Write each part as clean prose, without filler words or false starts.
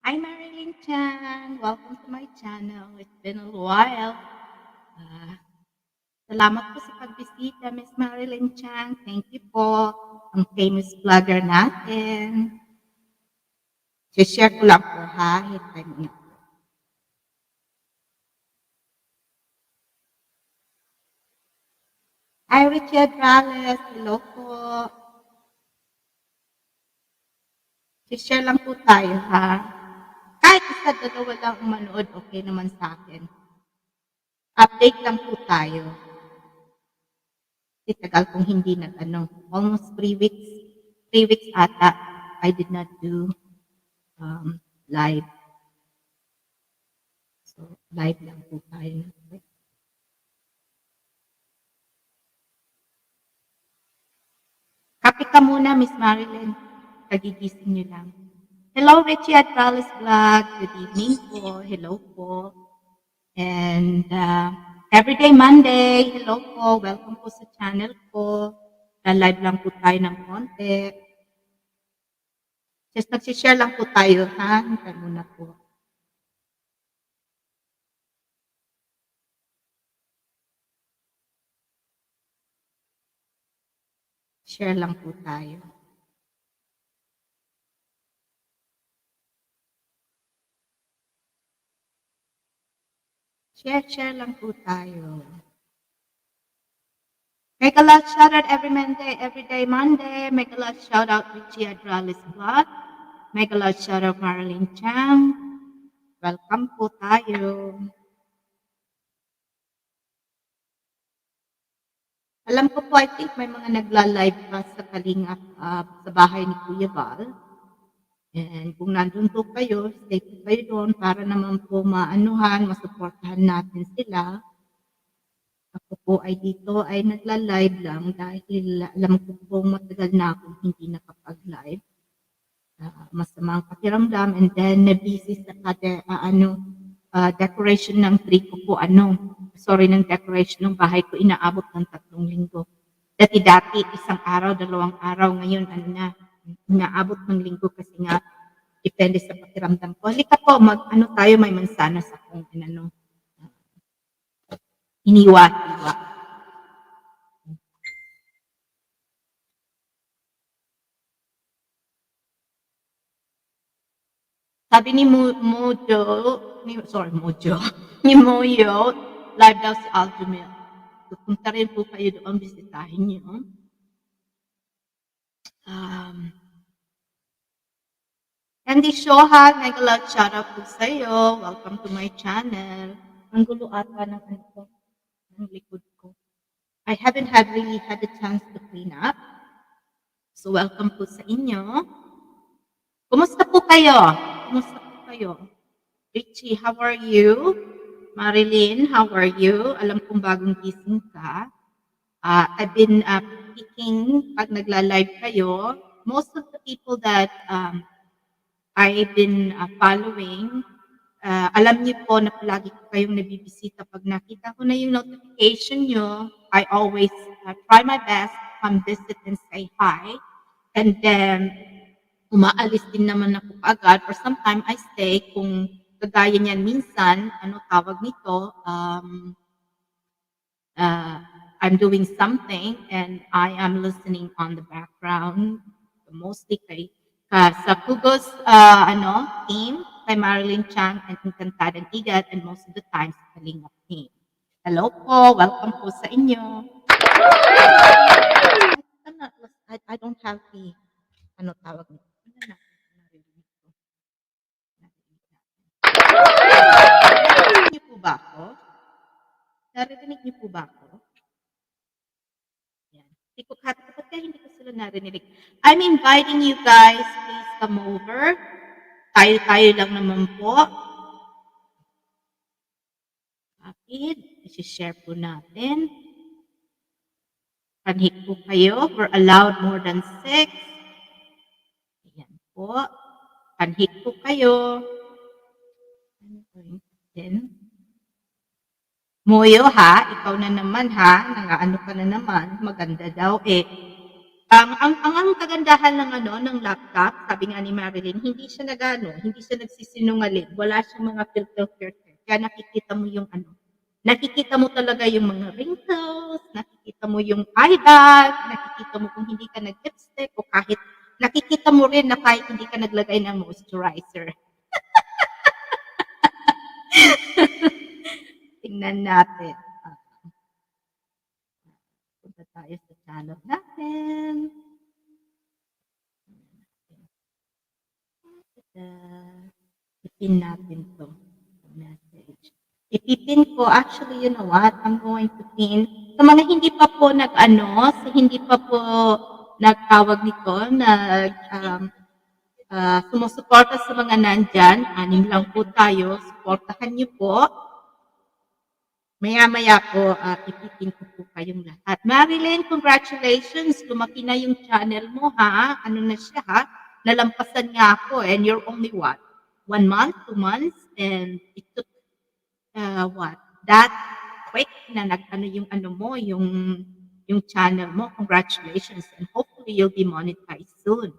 Hi, Marilyn Chan. Welcome to my channel. It's been a while. Ah, Salamat po sa pagbisita, Miss Marilyn Chan. Thank you po. Ang famous vlogger natin. Share ko lang po, ha? Hintay mo na. Hi, Richard Rales. Hello po. Share lang po tayo, ha? Kahit isa, dalawa lang manood, okay naman sa akin. Update lang po tayo. Kasi tagal kong hindi almost 3 weeks. 3 weeks ata, I did not do live. So, live lang po tayo. Kape ka muna, Miss Marilyn. Kagigising niyo lang. Hello, Richie at Palace Vlog. Good evening po. Hello po. And everyday Monday, hello po. Welcome po sa channel ko. Live lang po tayo ng konti. Just nagsishare lang po tayo, ha? Hintay muna po. Share lang po tayo. Share lang po tayo. Make a lot shout out every day Monday. Make a lot shout out Richie Adralis Vlog. Make a lot shout out Marilyn Chang. Welcome po tayo. Alam ko po, I think may mga nagla-live pa sa Kalingap sa bahay ni Kuya Val. And kung nandun po kayo, stay po kayo doon para naman po masuportahan natin sila. Ako po ay dito ay nagla-live lang dahil alam ko po matagal na akong hindi nakapag-live. Masamang pakiramdam and then na-busy sa decoration ng tree ko po ng decoration ng bahay ko inaabot ng 3 linggo. Dati-dati isang araw, 2 araw, ngayon inaabot ng linggo kasi nga depende sa pakiramdam ko. Halika po, tayo may mansanas akong iniwa-iwa. Sabi ni Mojo, ni Moyo, live daw si Aldomil. Pupunta rin po kayo doon, bisitahin niyo. Candy Shohan, mega love shout out po sa iyo. Welcome to my channel. Ang gulo ata ng likod ko. I haven't really had the chance to clean up. So welcome po sa inyo. Kumusta po kayo? Richie, how are you? Marilyn, how are you? Alam kong bagong gising ka. I've been picking pag nagla-live kayo. Most of the people that I've been following, alam niyo po na palagi ko kayong nabibisita. Pag nakita ko na yung notification nyo, I always try my best to come visit and say hi. And then, umaalis din naman ako agad or sometimes I stay kung kagaya niyan minsan, tawag nito, I'm doing something and I am listening on the background, mostly sa Kugos team, kay Marilyn Chang and Encantadang Igat, and most of the time sa Kalingap team. Hello po, welcome po sa inyo. I don't have the, tawag nito. Naririnig niyo po ba ako? Naririnig niyo po ba ako? Kapag hindi ko sila narinig. I'm inviting you guys, please come over. Tayo lang naman po. Kapit, isi-share po natin. Panhik po kayo. We're allowed more than 6. Ayan po. Panhik po kayo. Moyo ha, ikaw na naman ha. Nangaano ka na naman. Maganda daw eh. Ang kagandahan ng ano, ng laptop, sabi nga ni Marilyn, hindi siya nag-ano, hindi siya nagsisinungaling. Wala siyang mga filter-filter. Kaya nakikita mo yung ano, nakikita mo talaga yung mga wrinkles, nakikita mo yung eye bag, nakikita mo kung hindi ka nag-lipstick o kahit nakikita mo rin na kahit hindi ka naglagay ng moisturizer. Tingnan natin. Punta tayo sa channel natin. Ipin natin to. Message. Ipipin ko. Actually, you know what? I'm going to pin. Sa mga hindi pa po nag-ano, sa hindi pa po nagtawag nito, sumusuporta sa mga nandyan, anim lang po tayo, supportahan niyo po. Maya-maya po, ipipin ko po kayong lahat. Marilyn, congratulations. Lumaki na yung channel mo, ha? Ano na siya, ha? Nalampasan nga ako, and you're only what? 1 month, 2 months, and it took, what? That quick na nag-ano yung ano mo, yung channel mo. Congratulations, and hopefully you'll be monetized soon.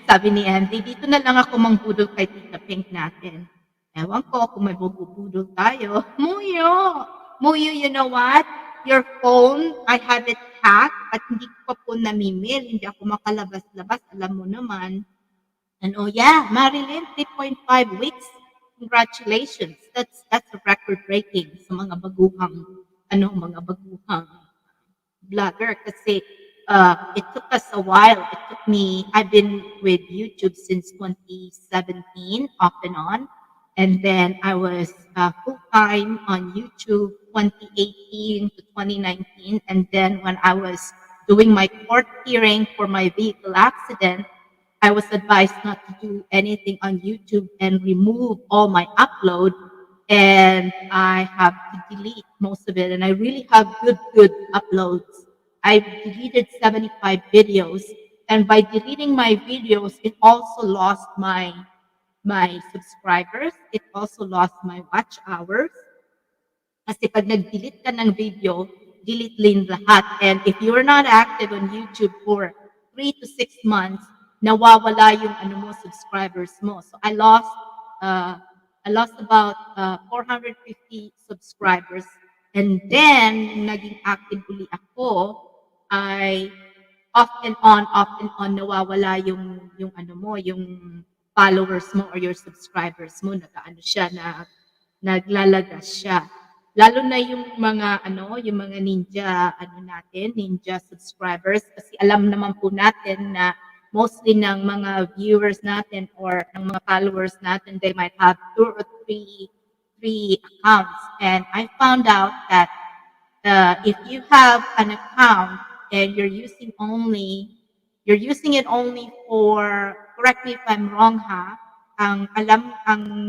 Sabi ni MD, dito na lang ako mangbudol kay Tita Pink natin. Ewan ko kung may bubudol tayo. Muyo! Muyo, you know what? Your phone, I have it hacked at hindi ko pa po namimil. Hindi ako makalabas-labas. Alam mo naman. And oh yeah, Marilyn, 3.5 weeks. Congratulations. That's a record breaking sa mga baguhang vlogger kasi it took us a while. It took me, I've been with YouTube since 2017, off and on. And then I was full-time on YouTube 2018 to 2019. And then when I was doing my court hearing for my vehicle accident, I was advised not to do anything on YouTube and remove all my upload. And I have to delete most of it. And I really have good uploads. I deleted 75 videos. And by deleting my videos, it also lost my subscribers. It also lost my watch hours. Kasi pag nag-delete ka ng video, delete din lahat. And if you're not active on YouTube for 3 to 6 months, nawawala yung ano mo, subscribers mo. So I lost about 450 subscribers. And then, naging active uli ako, I off and on, nawawala yung ano mo, yung followers mo or your subscribers mo, nag-ano siya, naglalagas siya. Lalo na yung mga ano, yung mga ninja subscribers kasi alam naman po natin na mostly ng mga viewers natin or ng mga followers natin, they might have 2 or 3 accounts. And I found out that if you have an account and you're using it only for, correct me if I'm wrong, ha, ang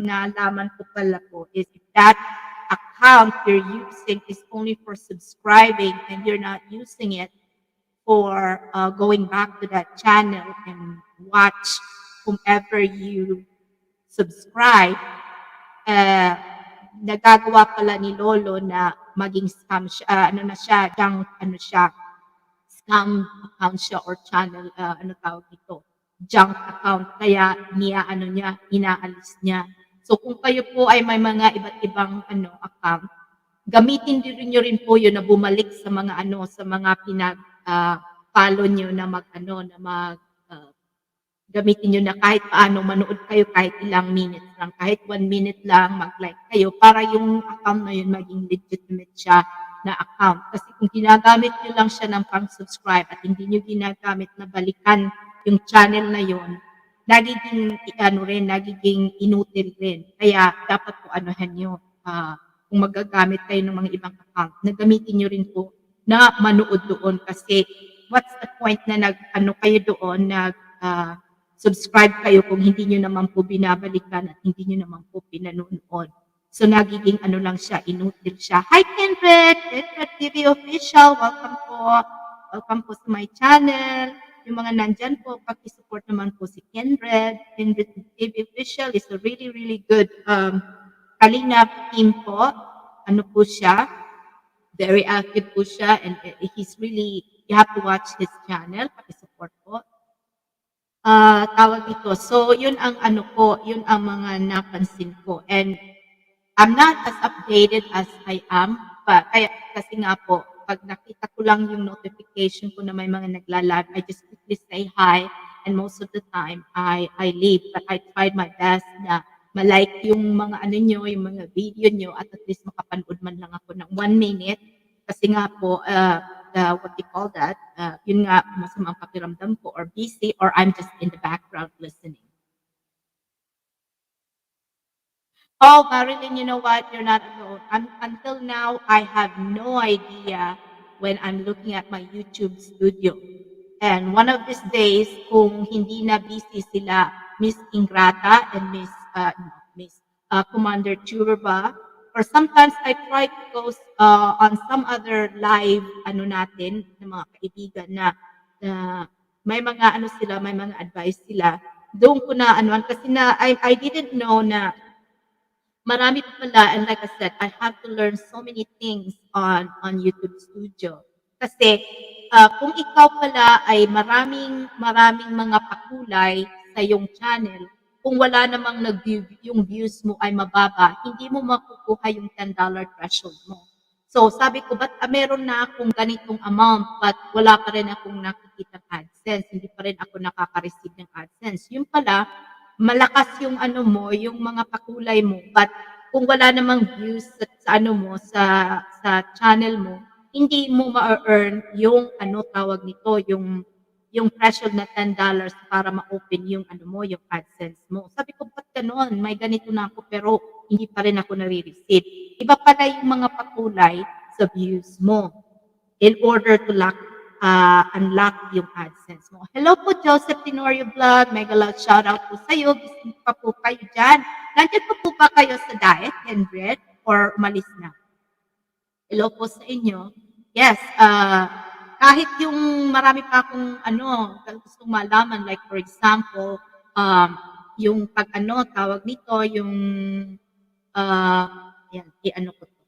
nalaman ko pala po is if that account you're using is only for subscribing and you're not using it for going back to that channel and watch whomever you subscribe, nagagawa pala ni Lolo na maging scam siya, ano na siya, scam account siya or channel, ano tawag dito, junk account. Kaya inaalis niya. So kung kayo po ay may mga iba't ibang account, gamitin din niyo rin po 'yun na bumalik sa mga sa mga follow niyo na gamitin niyo na kahit paano manood kayo kahit ilang minutes lang, kahit 1 minute lang mag-like kayo para yung account na 'yun maging legitimate siya na account. Kasi kung ginagamit niyo lang siya ng pang-subscribe at hindi niyo ginagamit na balikan yung channel na 'yun, nagiging inutil rin. Kaya dapat po niyo, kung magagamit kayo ng mga ibang account, na gamitin niyo rin po na manood doon kasi what's the point na kayo doon, subscribe kayo kung hindi niyo naman po binabalikan at hindi niyo naman po pinanonood. So nagiging lang siya, inutil siya. Hi Kindred! Kindred TV Official, welcome po. Welcome po sa my channel. Yung mga nandyan po, paki-support naman po si Kindred. Kindred TV Official is a really, really good Kalingap team po. Ano po siya? Very active po siya and he's really, you have to watch his channel, paki-support po. Tawag dito, so yun ang ano ko, yun ang mga napansin ko and I'm not as updated as I am, kaya kasi nga po, 'pag nakita ko lang yung notification ko na may mga nagla-live, I just quickly say hi and most of the time I leave. But I tried my best na ma-like yung mga ano niyo, yung mga video niyo at least makapanood man lang ako ng 1 minute. Kasi nga po, what you call that, yun nga masama ang pakiramdam ko or busy or I'm just in the background listening. Oh, Marilyn, you know what? You're not alone. Until now, I have no idea when I'm looking at my YouTube studio. And one of these days, kung hindi na busy sila, Miss Ingrata and Miss Commander Churba, or sometimes I try to go on some other live ano natin ng mga kaibigan na may mga ano sila, may mga advice sila. Doon ko na anuan kasi na I didn't know na marami pa pala and like I said, I have to learn so many things on YouTube Studio. Kasi kung ikaw pala ay maraming maraming mga pakulay sa iyong channel, kung wala namang nag-view, yung views mo ay mababa, hindi mo makukuha yung $10 threshold mo. So sabi ko, ba't meron na akong ganitong amount but wala pa rin akong nakikita AdSense, hindi pa rin ako nakaka-receive ng AdSense. Yung pala, malakas yung ano mo, yung mga pakulay mo, but kung wala namang views sa ano mo, sa channel mo, hindi mo ma-earn yung ano tawag nito, yung threshold na $10 para ma-open yung ano mo, yung AdSense mo. Sabi ko, ba't gano'n? May ganito na ako pero hindi pa rin ako nare-receive. Iba pala yung mga pakulay sa views mo in order to unlock yung AdSense mo. Hello po, Joseph Tenorio Vlog. Mega loud shoutout po sa iyo. Gising pa po kayo dyan. Nandiyan pa po ba kayo sa diet, Hendred? Or umalis na? Hello po sa inyo. Yes, kahit yung marami pa akong ano, gustong malaman, like for example, yung pag ano, tawag nito, yung, yan, i-ano ko to.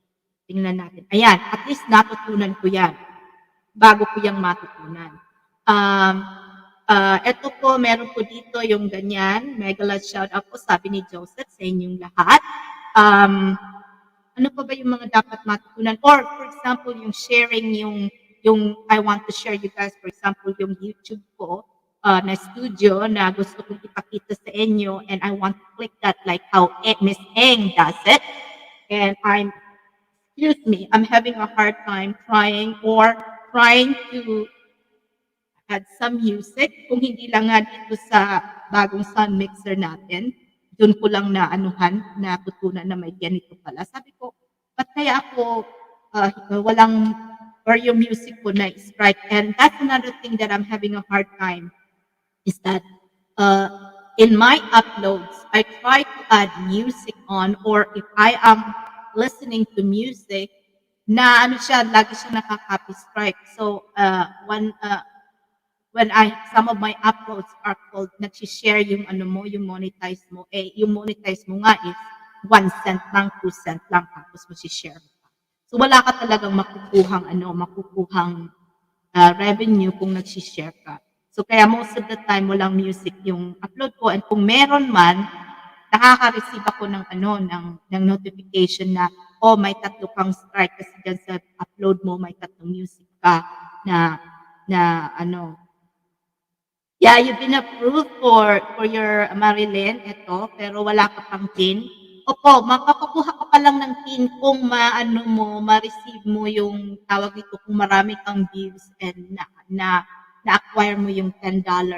Tingnan natin. Ayan, at least natutunan ko yan bago ko yung matutunan. Ito po, meron po dito yung ganyan. Mega love shout out po, sabi ni Joseph sa inyong lahat. Ano pa ba yung mga dapat matutunan? Or for example, yung sharing yung I want to share you guys, for example, yung YouTube ko na studio na gusto kong ipakita sa inyo and I want to click that like how Miss Eng does it. And excuse me, I'm having a hard time trying to add some music. Kung hindi lang nga dito sa bagong sound mixer natin, doon ko lang na anuhan, natutunan na may ganito pala. Sabi ko, ba't kaya ako walang, or yung music ko na strike? And that's another thing that I'm having a hard time is that in my uploads, I try to add music on or if I am listening to music, na ano siya, lagi siya nakaka-copy strike. So, when some of my uploads are called, nag-share yung ano mo, yung monetize mo, yung monetize mo nga is 1 cent lang, 2 cent lang, tapos mo share mo pa. So, wala ka talagang makukuhang revenue kung nag-share ka. So, kaya most of the time, walang music yung upload ko. And kung meron man, nakaka-receive ako ng notification na, oh, may 3 kang strike kasi dyan sa upload mo, may 3 music ka na ano. Yeah, you've been approved for your Marilyn, ito, pero wala ka pang PIN. Opo, makakukuha ka pa lang ng PIN kung ma-receive mo yung tawag nito, kung marami kang views and na-acquire mo yung $10, $10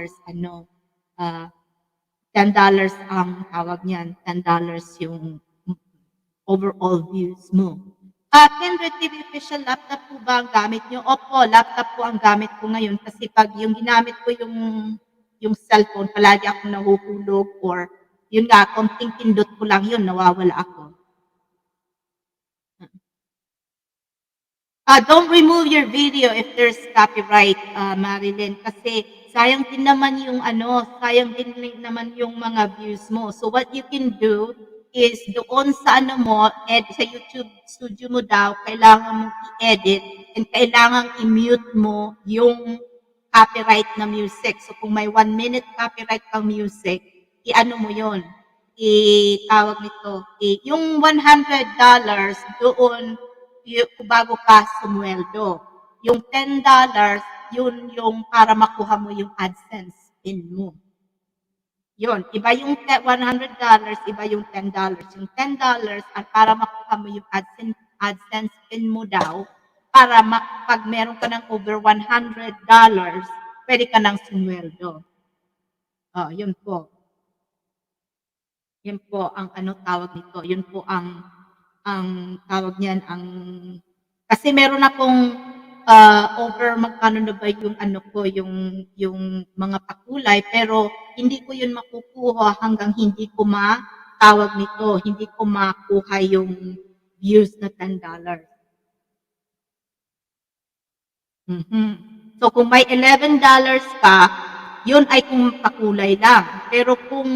ang tawag niyan, $10 yung overall views mo. Kindred TV official laptop po ba ang gamit nyo? Opo, laptop po ang gamit ko ngayon kasi pag yung ginamit ko yung cellphone, palagi akong nahuhulog or yun nga, konting pindot ko lang yun, nawawala ako. Don't remove your video if there's copyright, Marilyn, kasi sayang din naman yung sayang din naman yung mga views mo. So what you can do is doon sa ano mo, sa YouTube studio mo daw, kailangan mong i-edit and kailangan i-mute mo yung copyright na music. So kung may 1 minute copyright kang music, i-ano mo yon, tawag nito, yung $100 doon, bago ka sumweldo. Yung $10, yun yung para makuha mo yung AdSense pin mo. Yun, iba yung $100, iba yung $10. Yung $10 ay para makuha mo yung AdSense pin mo daw, para pag meron ka ng over $100, pwede ka nang sumweldo. Oh, yun po. Yun po ang ano tawag nito. Yun po ang tawag niyan, kasi meron akong over magkano na ba yung ano ko, yung mga pakulay, pero hindi ko yun makukuha hanggang hindi ko tawag nito, hindi ko makuha yung views na $10. Mhm. So kung may $11 ka, yun ay kung pakulay lang. Pero kung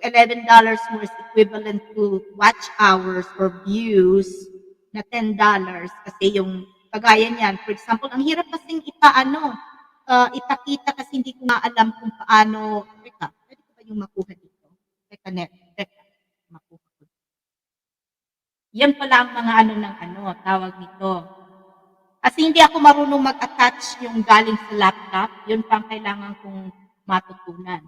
$11 mo is equivalent to watch hours or views na $10, kasi yung kagaya niyan, for example, ang hirap kasing ipakita kasi hindi ko nga alam kung paano. Teka, pwede ko ba yung makuha dito? Teka, makuha ko. Yan pala ang mga ano ng tawag nito. Kasi hindi ako marunong mag-attach yung galing sa laptop, yun pang kailangan kong matutunan.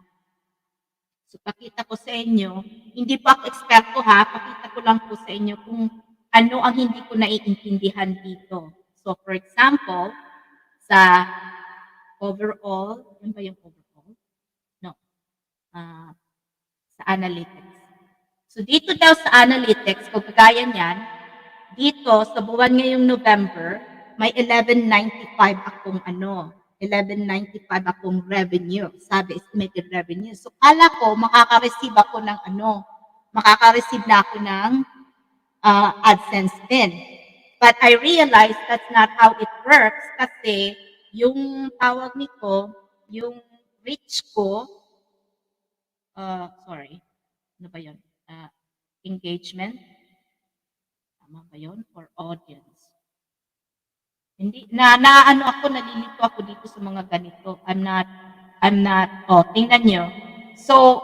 So, pakita ko sa inyo, hindi po ako eksperto ha, pakita ko lang po sa inyo kung ano ang hindi ko naiintindihan dito. So, for example, sa overall, yun ba yung overall? No. Sa analytics. So, dito daw sa analytics, kung kagaya niyan, dito sa buwan ngayong November, may 1195 akong 1195 akong revenue. Sabi, estimated revenue. So, kala ko, makaka-receive na ako ng AdSense pin. But I realized that's not how it works, kasi yung tawag nito, yung reach ko, sorry, ano ba yun? Engagement, tama ba yun? Or audience? Hindi, nalilito ako dito sa mga ganito. I'm not, tingnan nyo. So,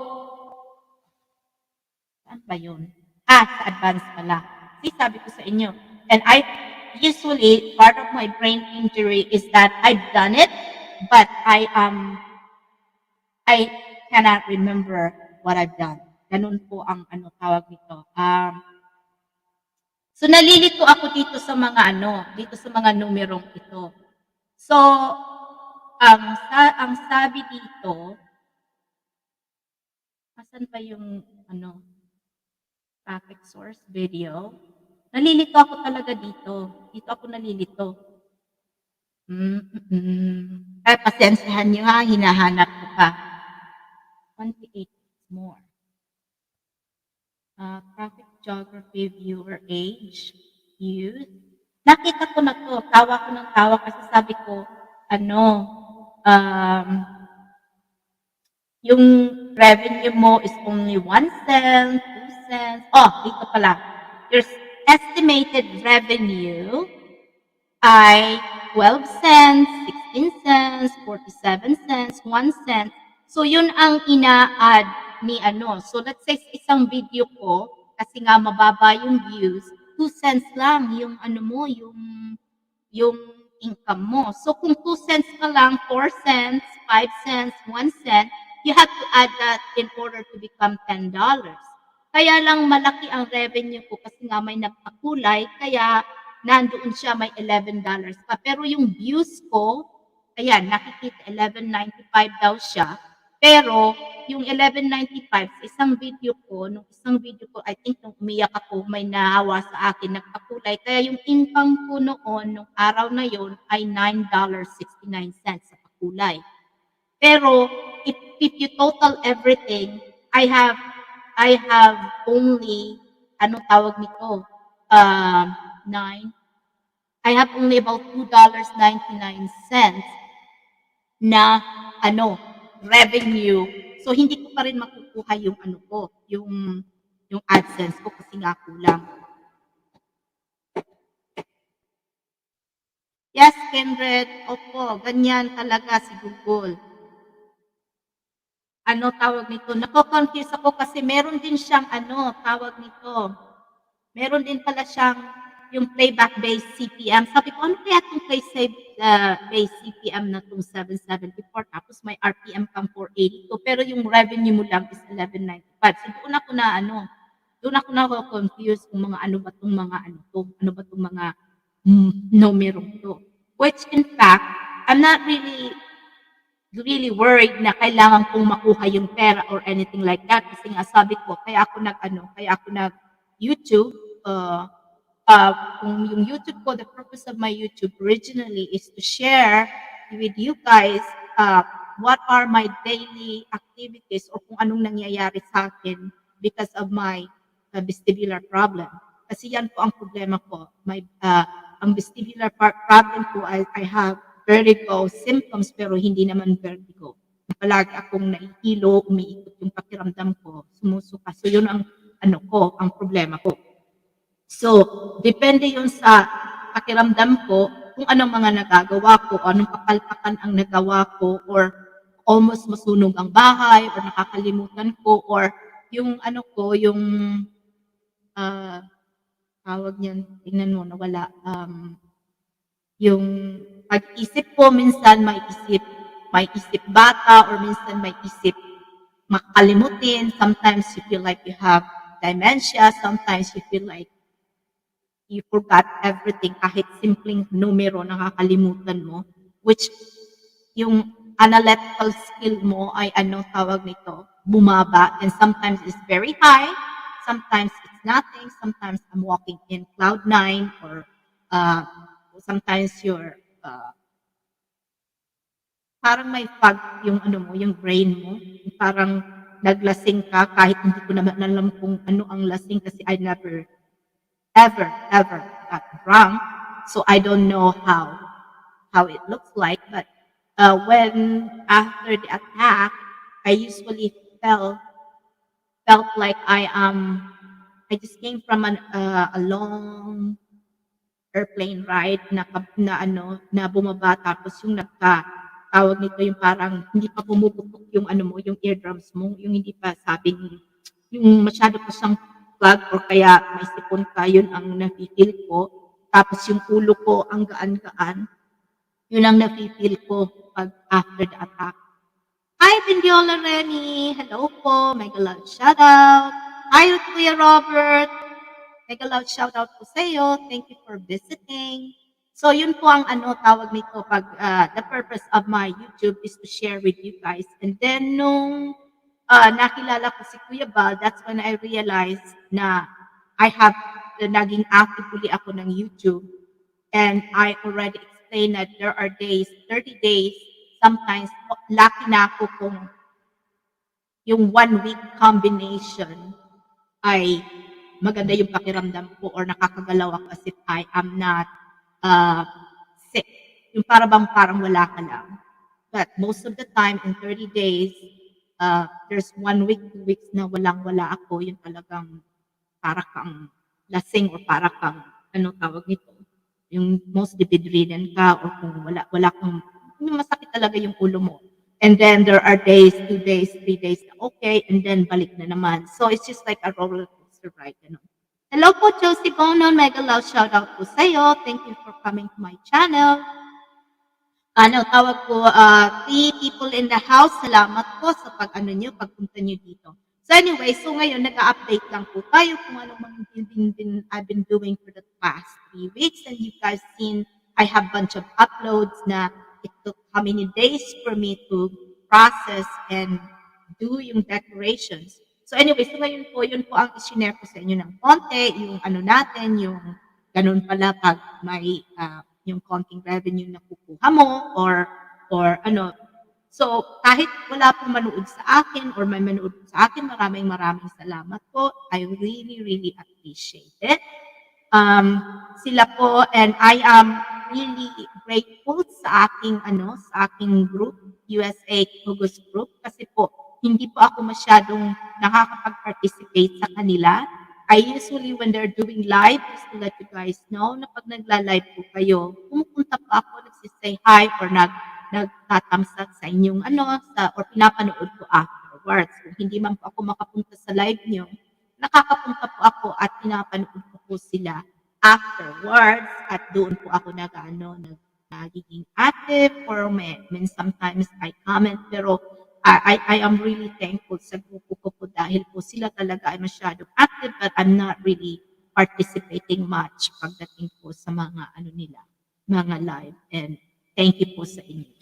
saan ba yun? Sa advanced pala. See, sabi ko sa inyo. And usually, part of my brain injury is that I've done it, but I cannot remember what I've done. Ganun po ang tawag nito. So, nalilito ako dito sa mga numerong ito. So, ang sabi dito, asan pa yung traffic source video? Nalilito ako talaga dito. Dito ako nalilito. Ay, pasensyahan nyo ha, hinahanap ko pa. 28 more. Traffic geography, viewer age, youth. Nakita ko na to, tawa ko ng tawa kasi sabi ko, yung revenue mo is only 1 cent, 2 cents. Oh, dito pala. Your estimated revenue ay 12 cents, 16 cents, 47 cents, 1 cent. So, yun ang ina-add ni So, let's say isang video ko, kasi nga mababa yung views, 2 cents lang yung yung income mo. So, kung 2 cents ka lang, 4 cents, 5 cents, 1 cent, you have to add that in order to become $10. Kaya lang malaki ang revenue ko kasi nga may nagpakulay, kaya nandoon siya, may $11 pa. Pero yung views ko, ayan, nakikita 1195 daw siya. Pero yung 1195 sa isang video ko, I think nung umiyak ako, may nahawa sa akin, nagpakulay. Kaya yung income ko noon, nung araw na yon ay $9.69 sa pakulay. Pero if you total everything, I have only, anong tawag nito? 9. I have only about $2.99 na revenue. So hindi ko pa rin makukuha yung yung AdSense ko kasi nga kulang. Yes, Kindred, opo, ganyan talaga si Google. Ano tawag nito, nako-confuse ako kasi meron din siyang ano, tawag nito, meron din pala siyang yung playback-based CPM. Sabi ko, ano kaya itong based CPM na itong 774 tapos may RPM pang 482 pero yung revenue mo lang is 1195. So doon ako nako-confuse kung mga ano ba itong mga ano to, ano ba itong mga numero to. Which in fact, I'm not really worried na kailangan kong makuha yung pera or anything like that kasi nga sabi ko kaya ako nag YouTube kung yung YouTube ko, the purpose of my YouTube originally is to share with you guys what are my daily activities or kung anong nangyayari sa akin because of my vestibular problem. Kasi yan po ang problema ko. Ang vestibular problem ko, I have vertigo symptoms pero hindi naman vertigo. Palagi akong nahihilo, umiikot yung pakiramdam ko, sumusuka. So yun ang ang problema ko. So, depende yun sa pakiramdam ko kung anong mga nagagawa ko, anong kapalpakan ang nagawa ko, or almost masunog ang bahay, or nakakalimutan ko, or yung yung ah, tawag niyan, tingnan mo, nawala, yung pag-isip ko, minsan may isip bata, or minsan may isip makalimutin. Sometimes you feel like you have dementia, sometimes you feel like you forgot everything, kahit simpleng numero nakakalimutan mo, which yung analytical skill mo ay tawag nito, bumaba, and sometimes it's very high, sometimes it's nothing, sometimes I'm walking in cloud nine, or uh, sometimes you're parang may fog yung yung brain mo, parang naglasing ka kahit hindi ko naman alam kung ano ang lasing kasi I never ever got drunk. So I don't know how it looks like. But when after the attack, I usually felt like I just came from a long airplane ride na bumaba tapos yung tawag nito yung parang hindi pa pumuputok yung yung eardrums mo, yung hindi pa sabing yung masyado pa siyang plug or kaya may sipon ka, yun ang nafi-feel ko. Tapos yung ulo ko ang gaan-gaan, yun ang nafi-feel ko pag after the attack. Hi, Bindiola Renny! Hello po! Mega love shoutout! Hi, Kuya Robert! Mega love shoutout po sa iyo. Thank you for visiting. So, yun po ang tawag nito pag the purpose of my YouTube is to share with you guys. And then, nung nakilala ko si Kuya Bal, that's when I realized na I have naging active uli ako ng YouTube. And I already explained that there are days, 30 days, sometimes lucky na ako kung yung 1 week combination ay maganda yung pakiramdam ko or nakakagalaw ako as if I am not sick. Yung parang wala ka lang. But most of the time, in 30 days, there's 1 week, 2 weeks na walang-wala ako. Yung talagang para kang lasing or para kang, tawag nito, yung mostly bedridden ka or kung wala kang, yung masakit talaga yung ulo mo. And then there are days, 2 days, 3 days na okay, and then balik na naman. So it's just like a roller coaster ride. Hello po, Josie Bonon. Mega love shoutout po sa'yo. Thank you for coming to my channel. Tawag ko, 3 people in the house. Salamat po sa pagpunta nyo dito. So anyway, so ngayon, nag-update lang po tayo kung ano mga I've been doing for the past 3 weeks. And you guys seen, I have bunch of uploads na it took how many days for me to process and do yung decorations. So anyway, so ngayon po, yun po ang isinare ko sa inyo ng konti, yung natin, yung ganun pala pag may yung konting revenue na kukuha mo or So, kahit wala pong manood sa akin or may manood sa akin, maraming salamat po. I really, really appreciate it. Sila po, and I am really grateful sa aking group, USA Hugus Group, kasi po, hindi po ako masyadong nakakapag-participate sa kanila. I usually, when they're doing live, just to let you guys know, na pag nagla-live po kayo, pumupunta po ako, nagsisay hi, or nagtatthumbs up sa inyong or pinapanood ko afterwards. Kung hindi man po ako makapunta sa live nyo, nakakapunta po ako at pinapanood ko po sila afterwards, at doon po ako nagiging active, or sometimes I comment, pero I am really thankful sa grupo ko po dahil po sila talaga ay masyadong active, but I'm not really participating much pagdating po sa mga nila, mga live. And thank you po sa inyo.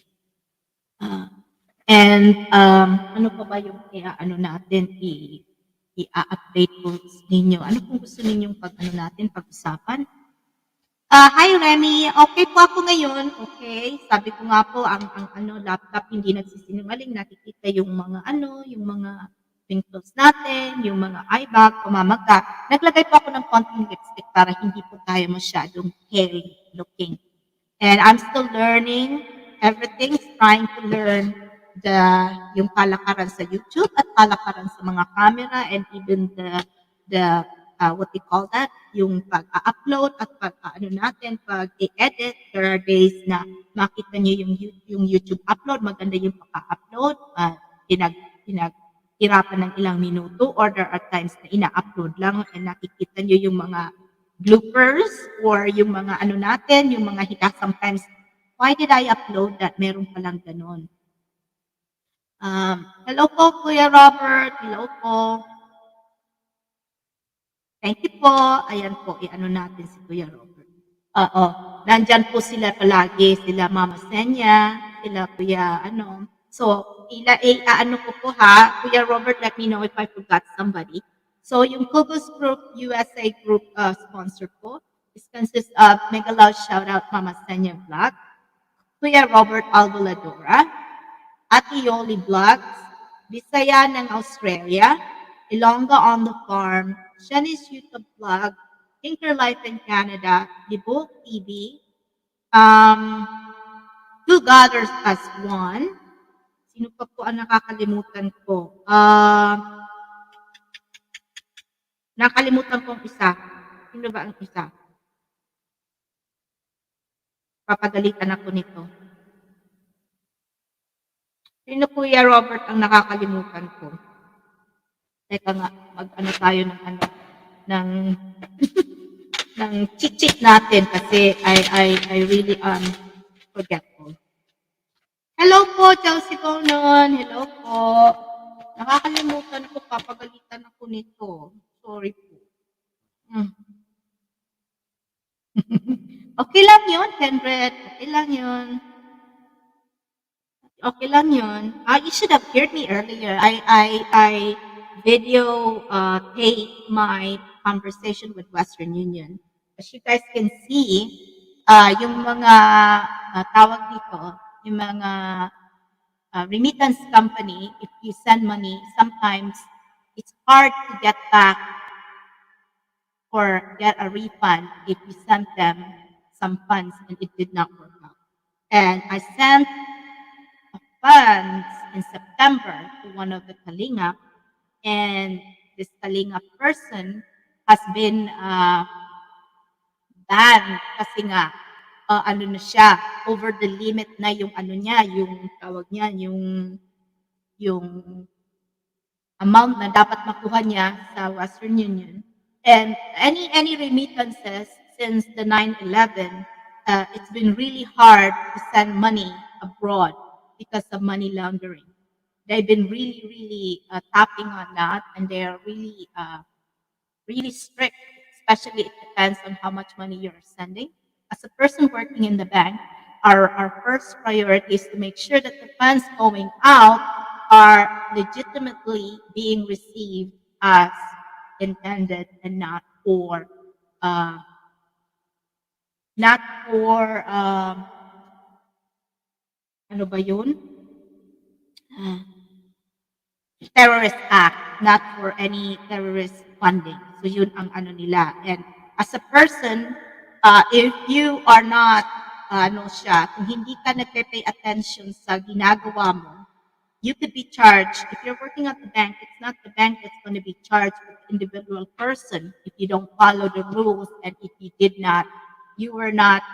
Ano pa ba yung natin i-update po ninyo? Ano kung gusto ninyong natin pag-usapan? Hi Remy, okay po ako ngayon. Okay, sabi ko nga po ang laptop hindi nagsisinungaling, nakikita yung mga yung mga wrinkles natin, yung mga eye bag, pamamaga. Naglagay po ako ng konting lipstick para hindi po tayo masyadong hairy looking. And I'm still learning. Everything's trying to learn yung palakaran sa YouTube at palakaran sa mga camera, and even the what they call that, yung pag-upload at natin, pag-i-edit. There are days na makita nyo yung YouTube upload, maganda yung pagka-upload, hirapan ng ilang minuto, or there are times na ina-upload lang and nakikita nyo yung mga bloopers or yung mga natin, yung mga hita. Sometimes, why did I upload that? Meron palang ganon. Hello po, Kuya Robert. Hello po. Thank you po. Ayan po, natin si Kuya Robert. Oo, nandyan po sila palagi, sila Mama Senya, sila Kuya So, ko po ha, Kuya Robert, let me know if I forgot somebody. So, yung Kugos Group, USA Group sponsor po, is consists of Mega Love Shoutout Mama Senya Vlog, Kuya Robert Alvaladora, Ate Yoli Vlogs, Bisaya ng Australia, Ilongga on the Farm, Shanice YouTube Vlog, Tinker Life in Canada, Libok TV, Two Godders as One. Sino pa po ang nakakalimutan ko? Nakalimutan ko ang isa. Sino ba ang isa? Papagalitan ako nito. Sino Kuya Robert ang nakakalimutan ko? Teka nga, tayo ng ng chit-chit natin kasi I really forgetful. Hello po, Chelsea Bonon. Hello po. Nakakalimutan ko, papagalitan ako nito. Sorry po. Okay lang yun, Henret. Okay lang yun. Okay lang yun. You should have heard me earlier. I video tape my conversation with Western Union. As you guys can see, yung mga tawag dito, yung mga remittance company, if you send money, sometimes it's hard to get back or get a refund if you sent them some funds and it did not work out. And I sent funds in September to one of the Kalingap, and this Kalingap person has been banned kasi nga na siya, over the limit na yung niya, yung tawag niya, yung amount na dapat makuha niya sa Western Union. And any remittances since the 9/11, it's been really hard to send money abroad because of money laundering. They've been really tapping on that, and they are really strict. Especially, it depends on how much money you're sending. As a person working in the bank, our first priority is to make sure that the funds going out are legitimately being received as intended, and not for ano ba yun? Terrorist act, not for any terrorist funding. So yun ang nila. And as a person, if you are not kung hindi ka nagpe-pay attention sa ginagawa mo, you could be charged. If you're working at the bank, it's not the bank that's going to be charged, but the individual person if you don't follow the rules and if you were not,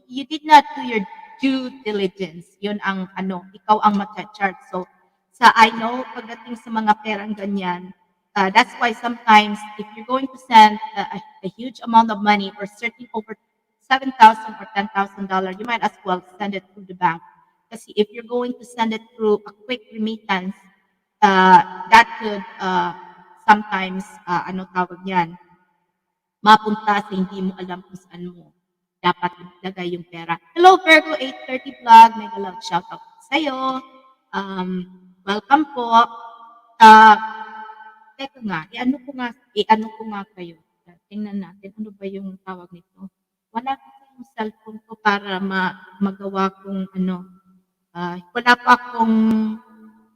you did not do your due diligence. Yun ang ikaw ang ma-charge. So, I know, pagdating sa mga perang ganyan, that's why sometimes if you're going to send a huge amount of money or certain over 7,000 or $10,000, you might as well send it through the bank. Kasi if you're going to send it through a quick remittance, that could sometimes, ano tawag yan, mapunta sa hindi mo alam kung saan mo dapat ilagay yung pera. Hello, Virgo 830 Vlog. Mega love shoutout sa'yo. Welcome po. Uh, Teka nga, i-ano ko nga kayo. Tingnan natin, ano ba yung tawag nito? Wala kasi yung cellphone ko para magawa kong wala pa akong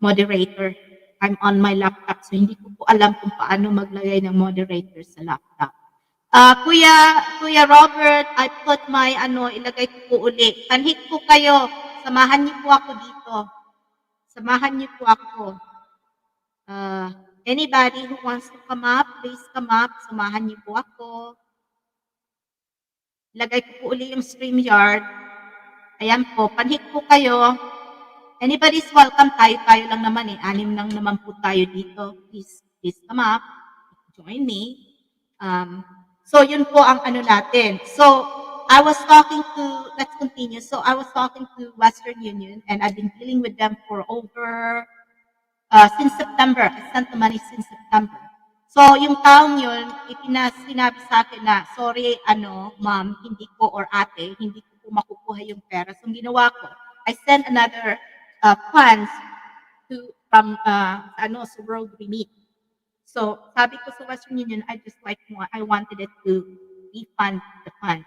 moderator. I'm on my laptop, so hindi ko po alam kung paano maglagay ng moderator sa laptop. Kuya Robert, I put my ilagay ko po uli. Tanhik po kayo. Samahan niyo po ako dito. Samahan niyo po ako. Anybody who wants to come up, please come up. Samahan niyo po ako. Lagay ko po uli yung StreamYard. Ayan po, panhik po kayo. Anybody's welcome. Tayo lang naman eh. 6 lang naman po tayo dito. Please come up. Join me. So, yun po ang ano natin. So, let's continue. So, I was talking to Western Union and I've been dealing with them for over, since September. I sent the money since September. So, yung taong yun, sinabi sa akin na, sorry, ma'am, hindi ko, or ate, hindi ko po makukuha yung pera. So, ang ginawa ko, I sent another funds from sa World Remit. So, sabi ko sa Western Union, I wanted it to refund the funds.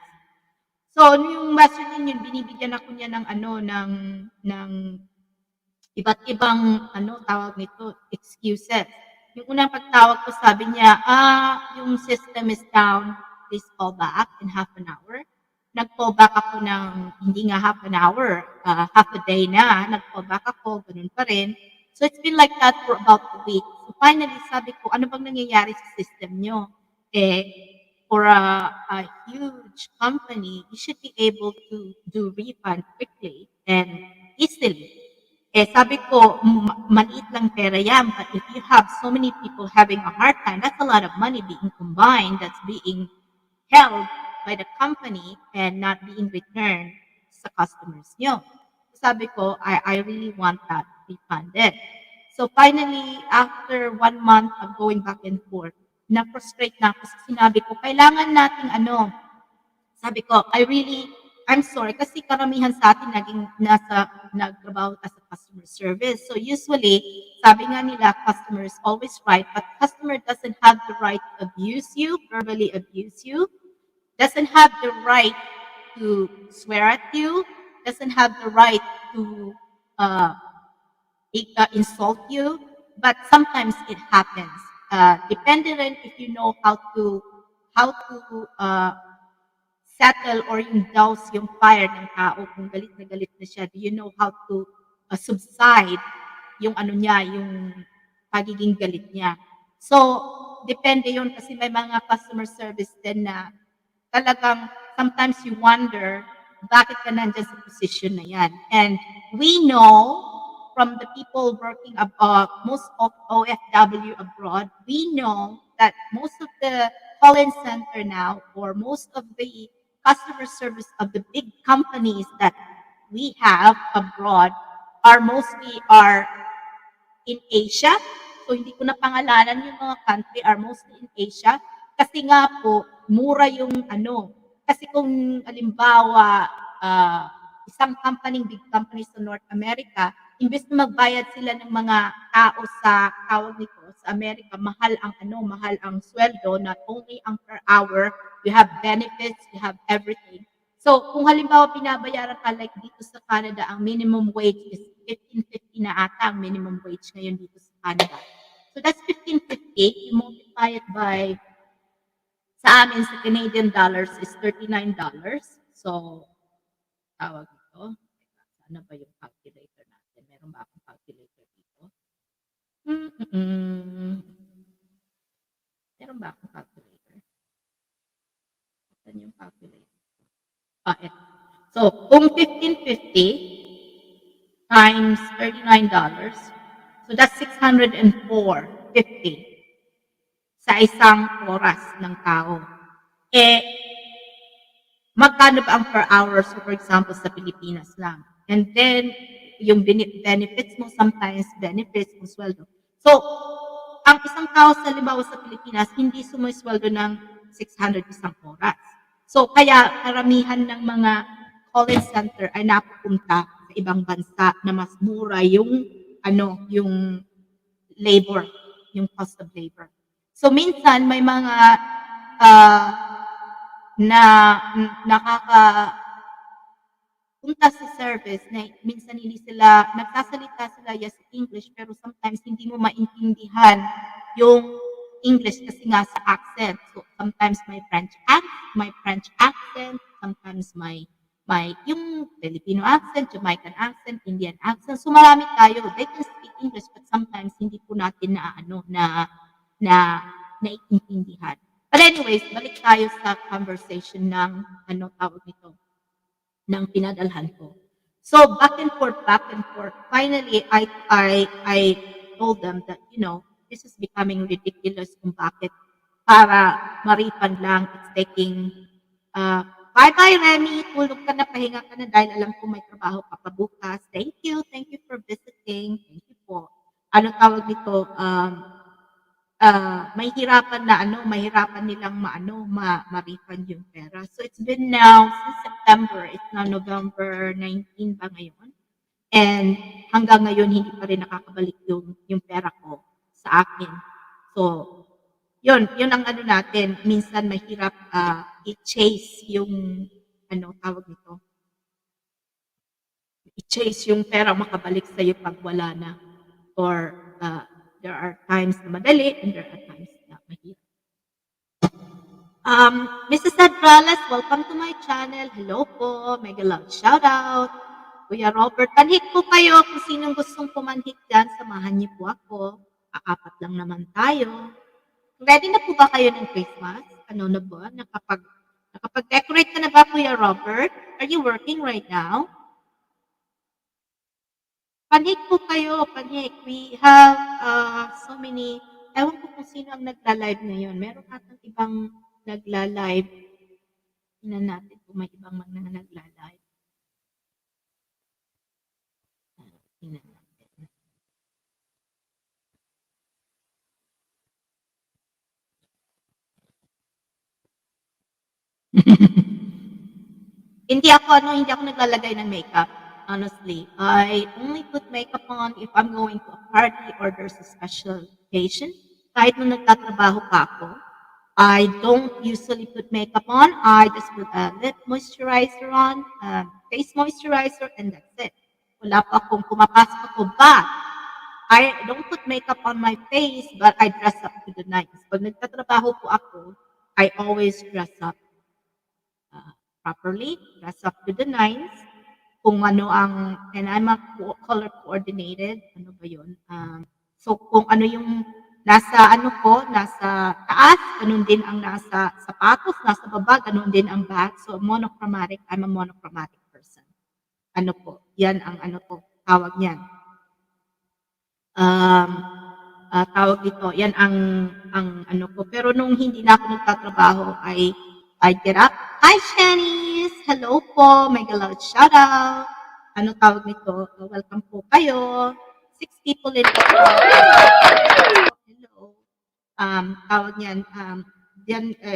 So, yung Western Union, binibigyan ako niya ng ng iba't ibang tawag nito, excuses. Yung unang pagtawag ko, sabi niya, yung system is down, please call back in half an hour. Nag-call back ako ng hindi nga half an hour, half a day na. Nag-call back ako, ganun pa rin. So it's been like that for about a week. So finally, sabi ko, ano bang nangyayari sa system nyo? For a huge company, you should be able to do refund quickly and easily. Sabi ko, maliit lang pera yan, but if you have so many people having a hard time, that's a lot of money being combined, that's being held by the company and not being returned sa customers nyo. Sabi ko, I really want that refunded. So finally, after 1 month of going back and forth, na-frustrate na ako. Sinabi ko, kailangan nating sabi ko, I'm sorry, kasi karamihan sa atin nagtrabaho as a customer service. So usually, sabi nga nila, customer is always right, but customer doesn't have the right to abuse you, verbally abuse you, doesn't have the right to swear at you, doesn't have the right to insult you, but sometimes it happens. Depending on if you know how to settle or yung douse yung fire ng tao kung galit na siya. Do you know how to subside yung niya, yung pagiging galit niya. So, depende yun kasi may mga customer service din na talagang sometimes you wonder bakit ka nandiyan sa position na yan. And we know from the people working most of OFW abroad, we know that most of the call-in center now or most of the customer service of the big companies that we have abroad mostly in Asia. So, hindi ko na pangalanan yung mga country are mostly in Asia. Kasi nga po, mura yung Kasi kung halimbawa, isang big company sa North America, imbes na magbayad sila ng mga tao sa tawag nito, sa Amerika, mahal ang sweldo, not only ang per hour, you have benefits, you have everything. So, kung halimbawa binabayaran ka like dito sa Canada, ang minimum wage is $15.50 na ata ang minimum wage ngayon dito sa Canada. So, that's $15.50. You multiply it by, sa amin, sa Canadian dollars is $39. So, tawag ito. Ano ba yung calculator natin? Meron ba akong calculator dito? Mm. Meron ba akong calculator? Saan yung calculator? Eto. So, kung 1,550 times $39, so that's 604.50 sa isang oras ng tao. Eh, magkano ba ang per hour? So, for example, sa Pilipinas lang. And then, yung benefits mo, sometimes benefits mo, sweldo. So, ang isang tao sa halimbawa sa Pilipinas, hindi sumisweldo ng 600 isang oras. So, kaya karamihan ng mga call-in center ay napupunta sa ibang bansa na mas mura yung yung labor, yung cost of labor. So, minsan may mga ah, na nakakapunta sa service na minsan hindi sila nagsasalita sila yes English pero sometimes hindi mo maintindihan yung English kasi nga sa accent. So sometimes may French accent, sometimes may yung Filipino accent, Jamaican accent, Indian accent. So marami tayo. They can speak English but sometimes hindi po natin na naiintindihan. But anyways, balik tayo sa conversation ng tawag nito, ng pinadalhan ko. So back and forth, back and forth. Finally, I told them that, this is becoming ridiculous kung bakit para ma-refund lang. It's taking, bye-bye Remy, tulog ka na, pahinga ka na dahil alam ko may trabaho ka pa bukas. Thank you for visiting. Thank you po. Ano tawag nito? Mahihirapan nilang ma-refund yung pera. So it's been now since September, it's now November 19 ba ngayon? And hanggang ngayon hindi pa rin nakakabalik yung pera ko sa akin. So yun ang natin, minsan mahirap i-chase yung tawag nito. I-chase yung pera makabalik sa iyo pag wala na, or there are times na madali and there are times na mahirap. Mrs. Adrales, welcome to my channel. Hello po. Mega love shout out. Kuya Robert, panhik po kayo. Kung sinong gustong pumanhik dyan, samahan niyo po ako. Apat lang naman tayo. Ready na po ba kayo ng Christmas? Ano na ba? Nakapag-decorate ka na ba, Kuya Robert? Are you working right now? Panhik po kayo, panhik. We have so many, ewan ko kung sino ang nagla-live ngayon. Meron atang ibang nagla-live. Tingnan natin kung may ibang mga nagla-live. Tingnan natin. Hindi ako naglalagay ng makeup. Honestly, I only put makeup on if I'm going to a party or there's a special occasion. Kahit nung nagtatrabaho pa ako, I don't usually put makeup on. I just put a lip moisturizer on, face moisturizer, and that's it. Wala pa akong pumapasok ako. But I don't put makeup on my face, but I dress up to the nines. Pag nagtatrabaho po ako, I always dress up properly, dress up to the nines. Kung ano and I'm a color coordinated, ano ba yun? So kung ano yung nasa nasa taas, ganun din ang nasa sapatos, nasa baba, ganun din ang bag. So monochromatic, I'm a monochromatic person. Yan ang tawag niyan. Tawag dito, yan ang ko. Pero nung hindi na ako nagtatrabaho, I get up. Hi, Shanice! Hello po! Mega loud shout out! Ano tawag nito? Welcome po kayo. 6 people in the Hello. Tawag niyan,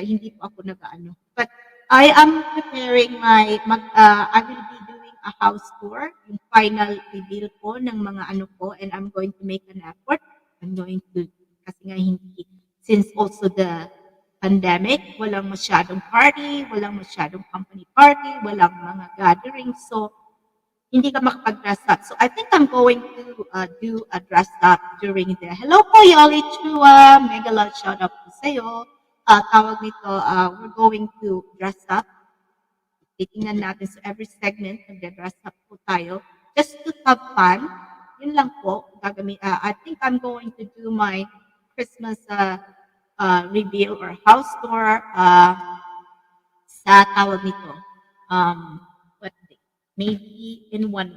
hindi po ako nag-ano. But I am preparing I will be doing a house tour, yung final reveal po ng mga ko, and I'm going to make an effort. I'm going to, kasi nga since also the pandemic, walang masyadong party, walang masyadong company party, walang mga gatherings. So, hindi ka makapag-dress up. So, I think I'm going to do a dress up during the hello po, Yoli Chua. Mega love shout out po sa'yo. Tawag nito, we're going to dress up. Titingnan natin sa every segment, nag-dress up po tayo. Just to have fun. Yun lang po, I think I'm going to do my Christmas reveal or house tour sa tawag nito, what day? Maybe in 1 week.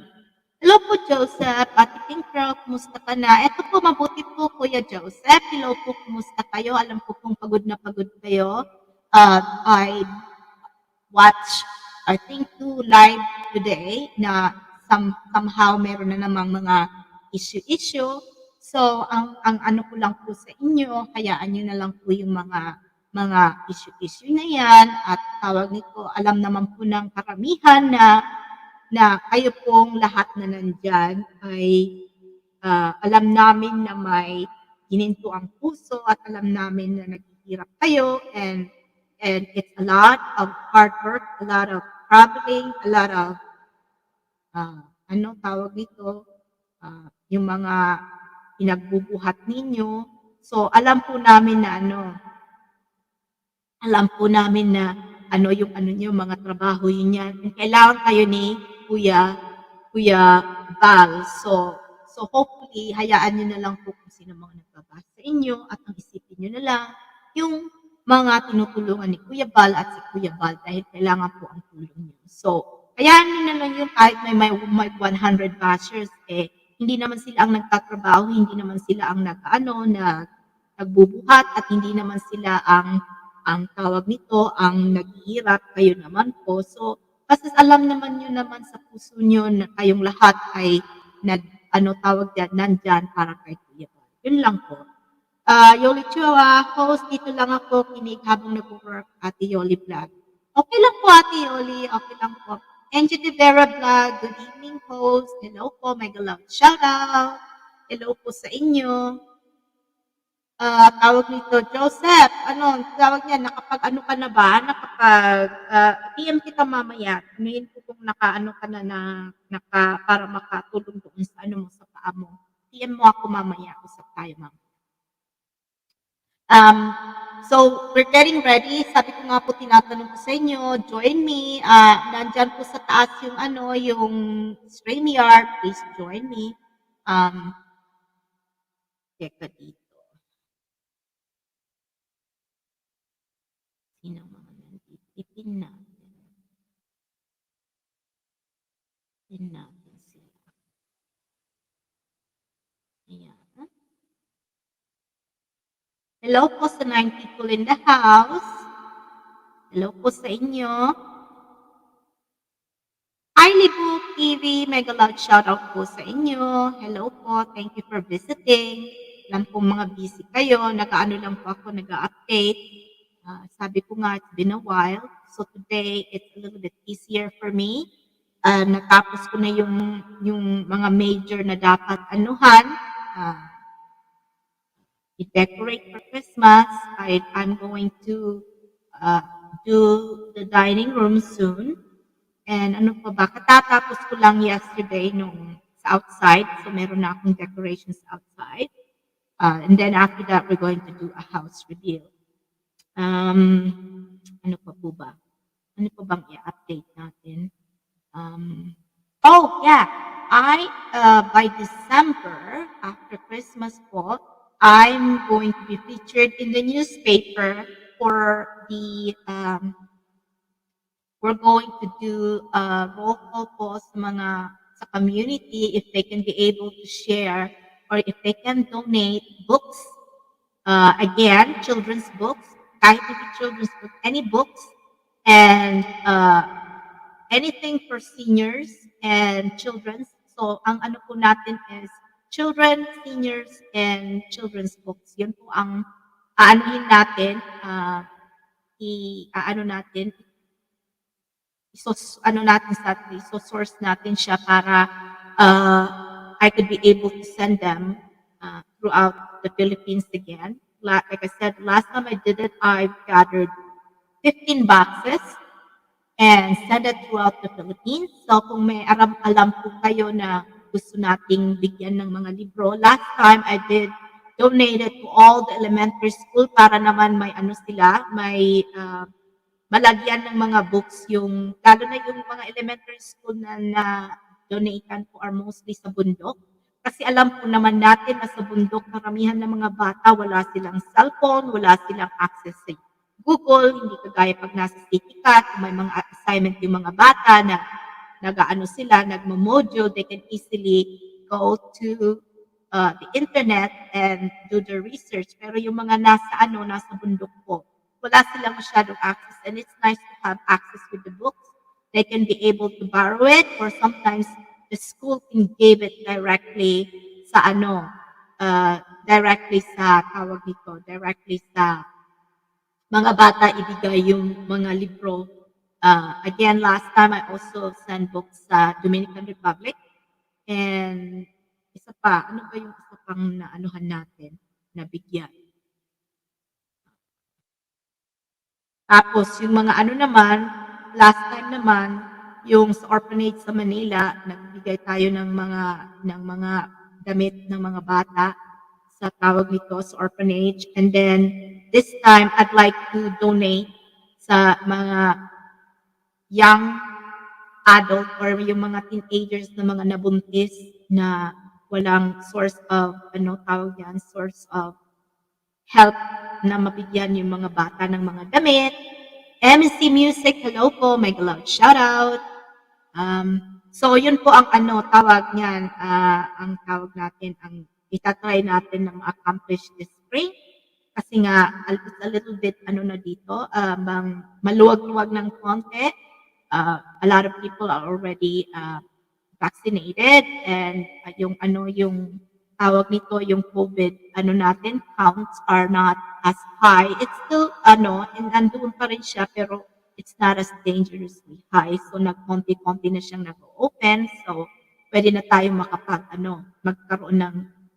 Hello po, Joseph. Ate Pink Girl, kumusta ka na? Eto po, mabuti po, Kuya Joseph. Hello po, kumusta kayo? Alam ko pong pagod na pagod kayo. I watch, I think, 2 live today na somehow meron na namang mga issue-issue. So, ang ano ko lang po sa inyo, hayaan nyo na lang po yung mga issue-issue na yan at tawag nito, alam naman po ng karamihan na kayo pong lahat na nandyan ay alam namin na may hininto ang puso at alam namin na naghihirap kayo and it's a lot of hard work, a lot of traveling, a lot of ano tawag dito, yung mga pinagbubuhat ninyo. So alam po namin na alam po namin na yung ano niyo, mga trabaho yun yan. And kailangan kayo ni Kuya Val. So hopefully, hayaan niyo na lang po kung sino mga nagbabasa sa inyo at ang isipin niyo na lang yung mga tinutulungan ni Kuya Val at si Kuya Val dahil kailangan po ang tulong niyo. So, hayaan niyo na lang yung kahit may 100 bashers, hindi naman sila ang nagtatrabaho, hindi naman sila ang nagbubuhat at hindi naman sila ang tawag nito, ang naghihirap, kayo naman po. So, basta alam naman niyo naman sa puso niyo na kayong lahat ay tawag diyan, nandyan para kay Kuya Val. Yun lang po. Yoli Chua, host, dito lang ako, kinig habang nag-work, Ate Yoli Vlog. Okay lang po, Ate Yoli, okay lang po. Angie De Vera Vlog, good evening, host. Hello po, mega love shout out. Hello po sa inyo. Tawag nito, Joseph, tawag niya, nakapag-ano ka na ba? PM kita mamaya. Anuhin ko kung naka-ano ka na para makatulong doon sa ano mo, sa paa mo. PM mo ako mamaya, usap tayo mamaya. So, we're getting ready. Sabi ko nga po, tinatanong ko sa inyo, join me. Nandyan po sa taas yung StreamYard. Please join me. Teka dito. Sino mga nandito? Ipin natin. Ipin natin sila. Ayan. Hello po sa 9 people in the house. Hello po sa inyo. Hi, Libu TV. Mega loud shout out po sa inyo. Hello po. Thank you for visiting. Alam po mga busy kayo. Nag-ano lang po ako, nag-update. Sabi ko nga, it's been a while. So today, it's a little bit easier for me. Natapos ko na yung mga major na dapat anuhan. I-decorate for Christmas. I'm going to do the dining room soon. And ano pa ba, katatapos ko lang yesterday nung sa outside. So meron na akong decorations outside. And then after that, we're going to do a house reveal. Ano pa po ba? Ano pa bang i-update natin? Oh, yeah. By December, after Christmas po, I'm going to be featured in the newspaper for we're going to do a roll call po sa community if they can be able to share or if they can donate books. Again, children's books, kahit hindi children's books, any books, and anything for seniors and children's. So, ang ano po natin is children, seniors, and children's books. Yun po ang aanuhin natin, source natin siya para I could be able to send them throughout the Philippines again. Like I said, last time I did it, I gathered 15 boxes and send it throughout the Philippines. So kung may alam po kayo na gusto nating bigyan ng mga libro, last time I did donate it to all the elementary school para naman may may malagyan ng mga books lalo na yung mga elementary school na donatean po are mostly sa bundok. Kasi alam po naman natin na sa bundok karamihan ng mga bata wala silang cellphone, wala silang access sa Google, hindi kagaya 'pag nasa city ka, kung may mga assignment yung mga bata na nag-aano sila, nagmo-module, they can easily go to, the internet and do their research. Pero yung mga nasa ano, nasa bundok po, wala silang masyadong access and it's nice to have access with the books. They can be able to borrow it or sometimes the school can give it directly sa ano, directly sa tawag dito, directly sa mga bata ibigay yung mga libro. Again, last time I also sent books sa Dominican Republic and isa pa, ano ba yung isa pang naanuhan natin, nabigyan? Tapos yung mga ano naman, last time naman, yung sa orphanage sa Manila, nagbigay tayo ng mga damit ng mga bata sa tawag nito sa orphanage. And then this time, I'd like to donate sa mga young adult or yung mga teenagers na mga nabuntis na walang source of ano tawag yan, source of help na mabigyan yung mga bata ng mga damit. MC Music, hello po, may love shoutout. So yun po ang ano tawag niyan, ang tawag natin, ang itatry natin na ma-accomplish this spring. Kasi nga, it's a little bit ano na dito, maluwag-luwag ng konti. A lot of people are already vaccinated and yung ano yung tawag nito yung COVID ano natin counts are not as high. It's still ano and andun pa rin siya pero it's not as dangerously high. So nagkonti-konti na siyang nag-open. So pwede na tayong makapag ano magkaroon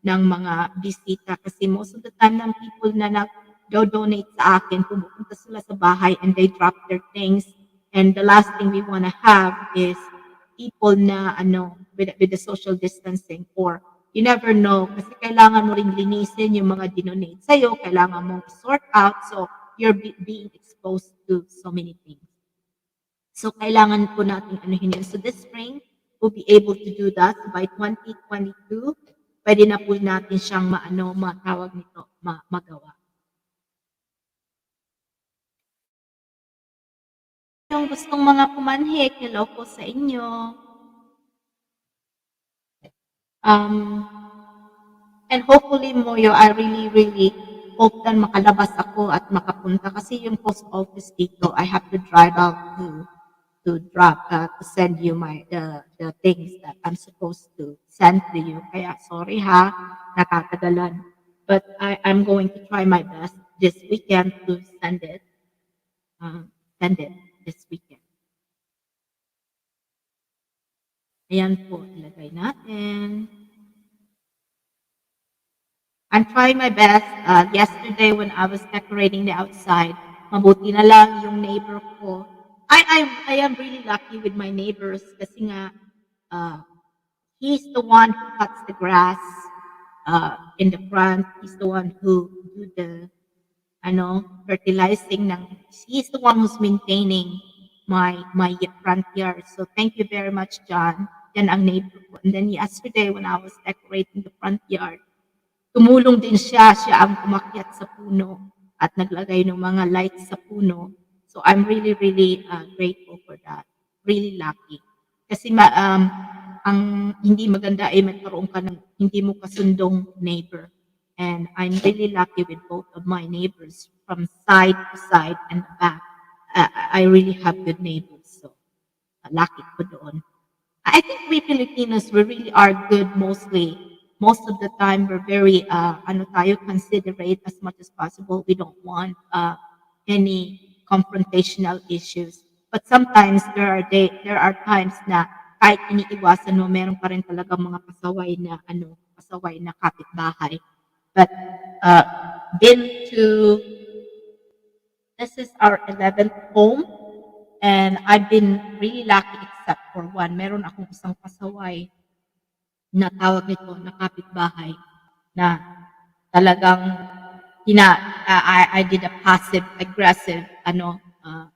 ng mga bisita kasi most of the time ng people na nag-donate sa akin pumupunta sila sa bahay and they drop their things and the last thing we want to have is people na ano with the social distancing or you never know kasi kailangan mo ring linisin yung mga dinonate sa'yo, kailangan mong sort out so you're being exposed to so many things. So kailangan po nating anuhin yun. So this spring, we'll be able to do that. So by 2022, pwede na po natin siyang maano, matawag nito, magawa. Yung gustong mga pumanhik, hello po sa inyo. And hopefully, Moyo, I really, really hope that makalabas ako at makapunta kasi yung post office dito, I have to drive out to send you the things that I'm supposed to send to you. Kaya sorry ha, nakakagalan. But I'm going to try my best this weekend to send it. Send it this weekend. Ayan po, ilagay natin. I'm trying my best. Yesterday when I was decorating the outside, mabuti na lang yung neighbor ko. I am really lucky with my neighbors kasi nga he's the one who cuts the grass in the front. He's the one who do the fertilizing ng he's the one who's maintaining my front yard. So thank you very much, John. Yan ang neighbor ko. And then yesterday when I was decorating the front yard, tumulong din siya, siya ang umakyat sa puno at naglagay ng mga lights sa puno. So I'm really, really grateful for that. Really lucky. Kasi ang hindi maganda ay magkaroon ka ng hindi mo kasundong neighbor. And I'm really lucky with both of my neighbors from side to side and back. I really have good neighbors. So lucky ko doon. I think we Filipinos, we really are good mostly. Most of the time, we're very, considerate as much as possible. We don't want any confrontational issues. But sometimes there are times na kahit iniiwasan mo, meron pa rin talaga mga pasaway na kapitbahay. But uh, been to, this is our 11th home. And I've been really lucky except for one. Meron akong isang pasaway na tawag nito na kapitbahay na talagang I did a passive aggressive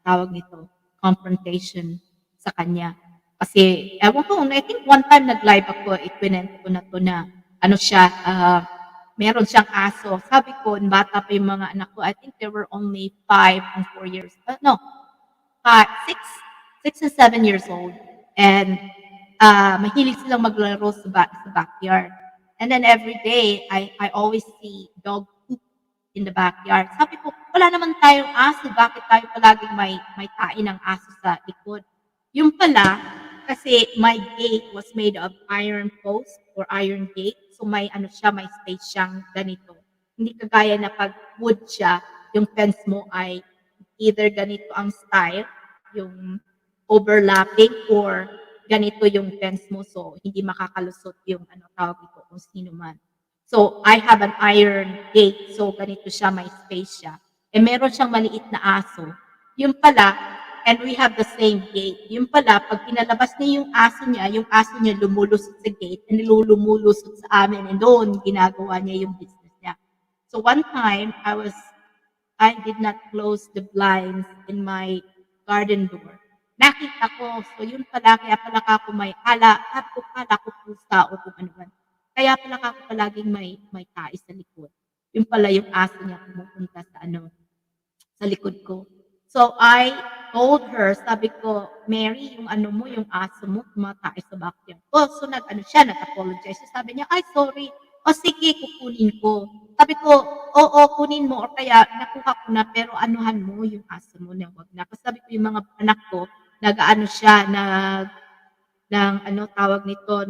tawag nito confrontation sa kanya kasi ewan ko I think one time nag-live ako ikwento ko na to na ano siya, meron siyang aso. Sabi ko, bata pa yung mga anak ko, I think they were only 5 and 4 years, no, 6 and 7 years old. And mahilig silang maglaro sa backyard. And then every day, I always see dog poop in the backyard. Sabi ko, wala naman tayong aso. Bakit tayo palaging may tain ng aso sa likod? Yung pala, kasi my gate was made of iron post or iron gate. So may ano siya, may space siyang ganito. Hindi kagaya na pag wood siya, yung fence mo ay either ganito ang style, yung overlapping, or ganito yung fence mo. So hindi makakalusot yung ano tawag ito kung sino man. So I have an iron gate. So ganito siya, may space siya. Eh meron siyang maliit na aso. Yung pala, and we have the same gate. Yung pala, pag pinalabas niya yung aso niya lumulusot sa gate, and lumulusot sa amin, and doon, ginagawa niya yung business niya. So one time, I did not close the blinds in my garden door. Nakita ko, so yun pala, kaya pala ako sabi ko, kala ko pusa o kung ano man. Kaya pala ako palaging may tais sa likod. Yun pala yung aso niya pumupunta sa ano, sa likod ko. So I told her, sabi ko, Mary, yung ano mo, yung aso mo, tumatay sa backyard ko. So nag-apologize. So, sabi niya, ay, sorry. O sige, kukunin ko. Sabi ko, oo, kunin mo. O kaya, nakuha ko na, pero anuhan mo yung aso mo na wag na. Kasi sabi ko, yung mga anak ko, nag-ano siya, ng ano tawag nito,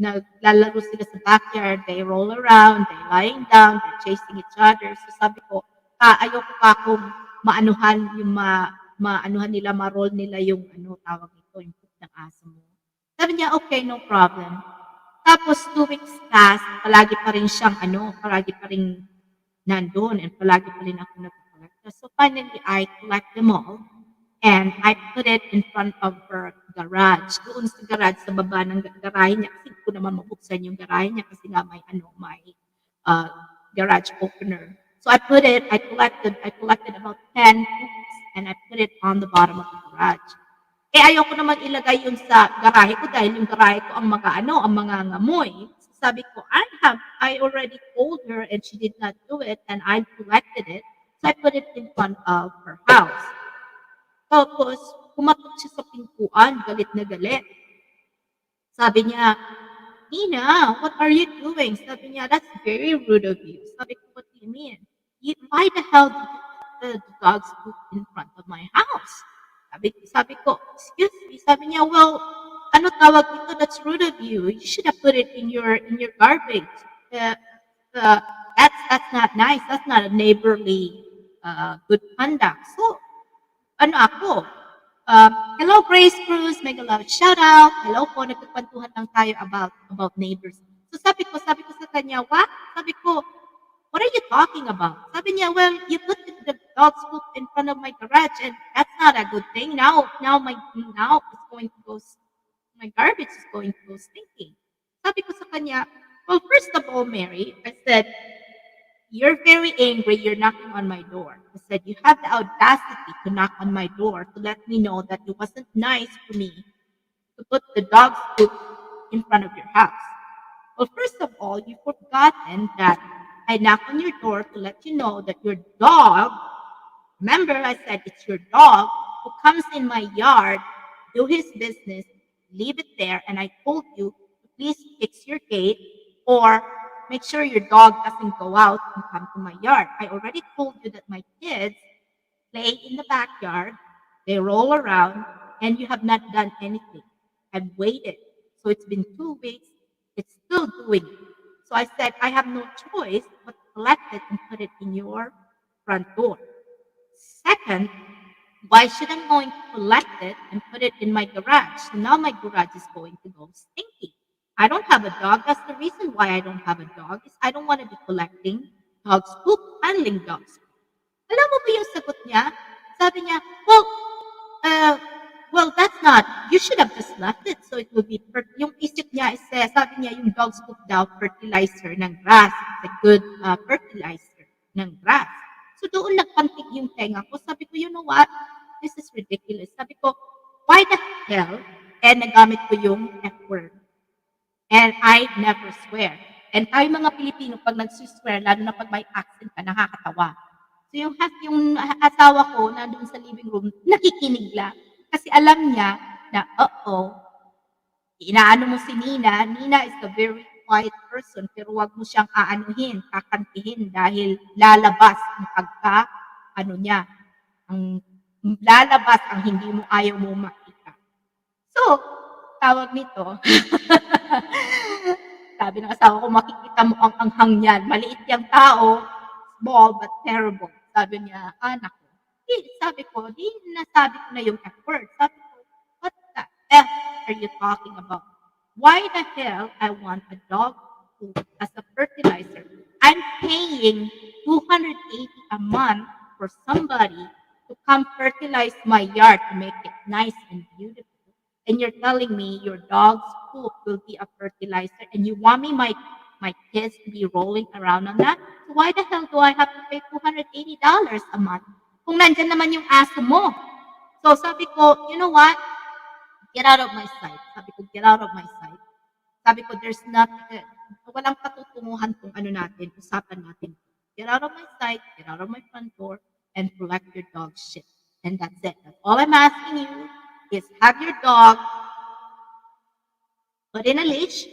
naglalaro sila sa backyard, they roll around, they lying down, they're chasing each other. So sabi ko, ayoko pa akong maanuhan yung maanuhan nila, ma-roll nila yung ano tawag nito, yung poop ng aso mo. Sabi niya, okay, no problem. Tapos 2 weeks passed, palagi pa rin siyang ano, palagi pa rin nandun, and palagi pa rin ako nag-collect. So finally, I collect them all. And I put it in front of her garage. Doon sa garage, sa baba ng garahe niya. Kasi hindi ko naman mabuksan yung garahe niya kasi nga may uh, garage opener. So I collected about 10 hoops, and I put it on the bottom of the garage. Eh ayoko naman ilagay yun sa garahe ko dahil yung garahe ko ang mga ngamoy. So sabi ko, I already told her and she did not do it, and I collected it. So I put it in front of her house. Tapos, kumatok siya sa pintuan, galit na galit. Sabi niya, Nina, what are you doing? Sabi niya, that's very rude of you. Sabi ko, what do you mean? Why the hell did you put the dog's poop in front of my house? Sabi ko, excuse me. Sabi niya, well, ano tawag dito? That's rude of you. You should have put it in your garbage. Uh, uh, that's not nice. That's not a neighborly good conduct. So, ano ako, hello Grace Cruz, mega love shout out. Hello po, nagkukwentuhan lang tayo about neighbors. So sabi ko sa kanya, what? Sabi ko, what are you talking about? Sabi niya, well, you put the dog's poop in front of my garage, and that's not a good thing. Now it's going to go, my garbage is going to go stinking. Sabi ko sa kanya, well, first of all, Mary, I said, you're very angry, you're knocking on my door. I said, you have the audacity to knock on my door to let me know that it wasn't nice for me to put the dog's poop in front of your house. Well, first of all, you've forgotten that I knocked on your door to let you know that your dog, remember I said it's your dog, who comes in my yard, do his business, leave it there, and I told you to please fix your gate or make sure your dog doesn't go out and come to my yard. I already told you that my kids play in the backyard, they roll around, and you have not done anything. I've waited. So it's been 2 weeks, it's still doing it. So I said, I have no choice but to collect it and put it in your front door. Second, why should I going to collect it and put it in my garage? So now my garage is going to go stinky. I don't have a dog. That's the reason why I don't have a dog is I don't want to be collecting dog's poop, handling dog's poop. Alam mo ba yung sagot niya? Sabi niya, well, that's not, you should have just left it so it would be, yung isip niya is, sabi niya, yung dog's poop daw, fertilizer ng grass. It's a good fertilizer ng grass. So doon nagpantig yung tenga ko. Sabi ko, you know what? This is ridiculous. Sabi ko, why the hell? And nagamit ko yung F word. And I never swear. And tayo mga Pilipino, pag nagsuswear, lalo na pag may accent ka, nakakatawa. So yung asawa ko nandun sa living room, nakikinig lang. Kasi alam niya na, inaano mo si Nina. Nina is a very quiet person, pero wag mo siyang aanuhin, kakantihin dahil lalabas ang ano niya, ang lalabas ang hindi mo ayaw mo makita. So, tawag nito, sabi ng asawa ko, makikita mo ang anghang niyan. Maliit yung tao, small but terrible. Sabi niya, anak ko. Sabi ko, nasabi ko na yung F word. Sabi ko, what the F are you talking about? Why the hell I want a dog food as a fertilizer? I'm paying $280 a month for somebody to come fertilize my yard to make it nice and beautiful. And you're telling me your dog's poop will be a fertilizer and you want me my kids to be rolling around on that? So why the hell do I have to pay $280 a month? Kung nandyan naman yung aso mo. So sabi ko, you know what? Get out of my sight. Sabi ko, get out of my sight. Sabi ko, there's not, walang patutunguhan kung ano natin, usapan natin. Get out of my sight, get out of my front door, and collect your dog's shit. And that's it. That's all I'm asking you is have your dog put in a leash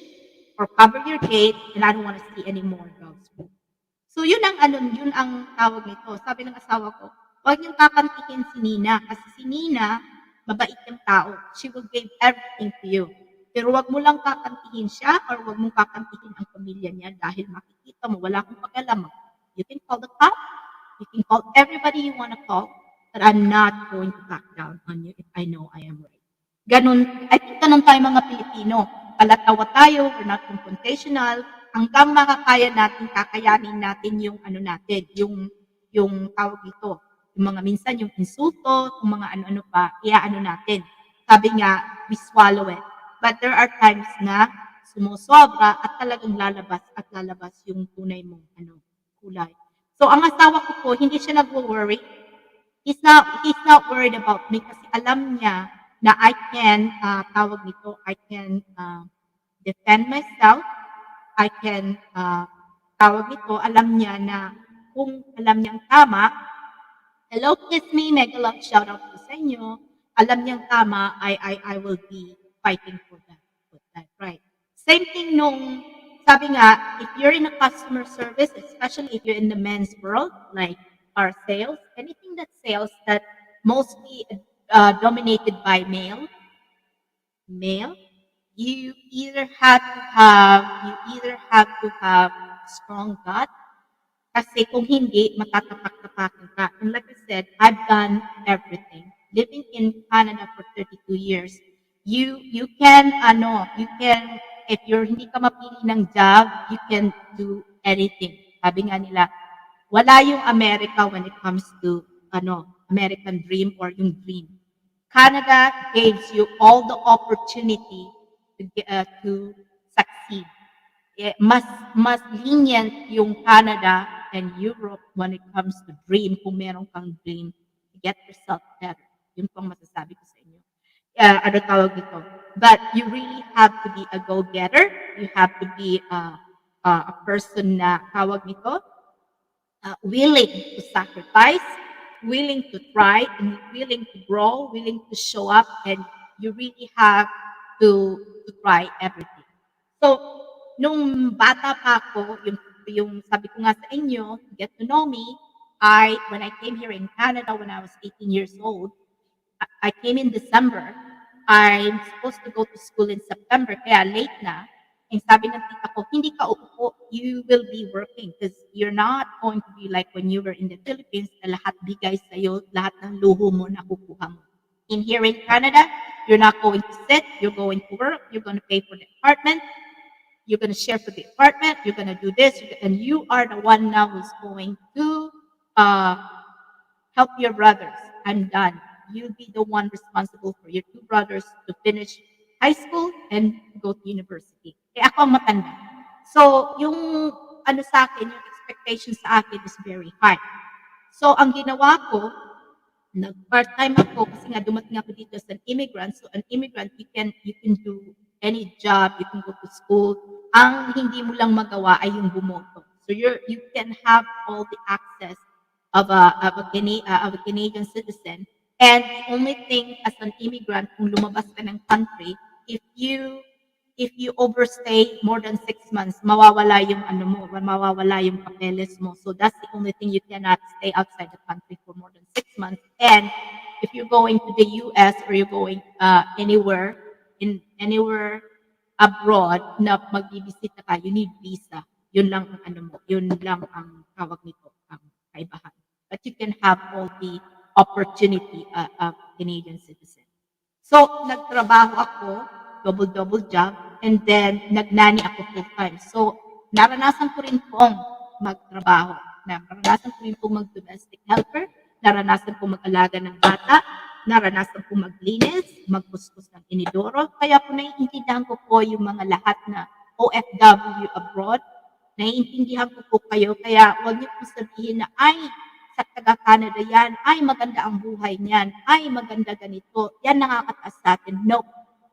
or cover your gate, and I don't want to see any more dogs. So yun ang tawag nito. Sabi ng asawa ko, huwag niyong kakantihin si Nina kasi si Nina, mabait yung tao. She will give everything to you. Pero wag mo lang kakantihin siya or wag mong kakantihin ang pamilya niya dahil makikita mo, wala akong pakialam. You can call the cop, you can call everybody you want to call, but I'm not going to back down on you if I know I am right. Ganun, I think ganun tayo mga Pilipino. Palatawa tayo, we're not confrontational, hanggang makakaya natin, kakayanin natin yung ano natin, yung tawag dito, yung mga minsan yung insulto, yung mga ano-ano pa, iaano natin. Sabi nga, we swallow it. But there are times na sumusobra at talagang lalabas yung tunay mong kulay. So ang asawa ko po, hindi siya nagwo-worry. He's not worried about me kasi alam niya na I can, tawag nito, I can defend myself. I can, tawag nito, alam niya na kung alam niyang tama, hello, kiss me, mega love shout out po sa inyo. Alam niyang tama, I will be fighting for that, right? Same thing nung, sabi nga, if you're in a customer service, especially if you're in the men's world, like our sales, anything that's sales that mostly dominated by male, you either have to have strong gut kasi kung hindi, matatapak-tapakan ka. And like I said, I've done everything. Living in Canada for 32 years, you can, if you're hindi ka mapili ng job, you can do anything. Sabi nga nila, wala yung America when it comes to, American dream or yung dream. Canada gives you all the opportunity to succeed. Mas lenient yung Canada and Europe when it comes to dream. Kung meron kang dream, get yourself better. Yun pong masasabi ko sa inyo. Ano tawag dito? But you really have to be a go-getter. You have to be a person na tawag nito, willing to sacrifice, willing to try, and willing to grow, willing to show up, and you really have to try everything. So, nung bata pa ako, yung sabi ko nga sa inyo, get to know me, when I came here in Canada when I was 18 years old, I came in December. I'm supposed to go to school in September, kaya late na. And sabi ng tita ko, hindi ka uupo, you will be working because you're not going to be like when you were in the Philippines na lahat bigay sa'yo, lahat ng luho mo nakukuha mo. In here in Canada, you're not going to sit, you're going to work, you're going to pay for the apartment, you're going to share for the apartment, you're going to do this, and you are the one now who's going to help your brothers. I'm done. You'll be the one responsible for your two brothers to finish high school and go to university. Kaya ako ang matanda. So, yung sa akin, yung expectation sa akin is very high. So, ang ginawa ko, nag-part-time ako kasi nga dumating ako dito as an immigrant. So, an immigrant, you can do any job, you can go to school, Ang hindi mo lang magawa ay yung bumoto. So you can have all the access of a Canadian citizen. And the only thing as an immigrant, kung lumabas ka ng country, if you if you overstay more than 6 months, mawawala yung ano mo, mawawala yung papeles mo. So that's the only thing, you cannot stay outside the country for more than 6 months. And if you're going to the US or you're going anywhere abroad na magbibisita ka, you need visa. Yun lang ang ano mo, yun lang ang tawag nito, ang kaibahan. But you can have all the opportunity of Canadian citizen. So, nagtrabaho ako, double-double job, and then nagnani ako full-time. So, naranasan ko rin pong magtrabaho. Naranasan ko rin pong mag-domestic helper, naranasan ko mag-alaga ng bata, naranasan ko maglinis, magkuskus ng inidoro. Kaya po naiintindihan ko po yung mga lahat na OFW abroad. Naiintindihan ko po kayo. Kaya huwag niyo po sabihin na, ay, sa taga-Canada yan, ay maganda ang buhay niyan, ay maganda ganito, yan nakakataas sa atin. No,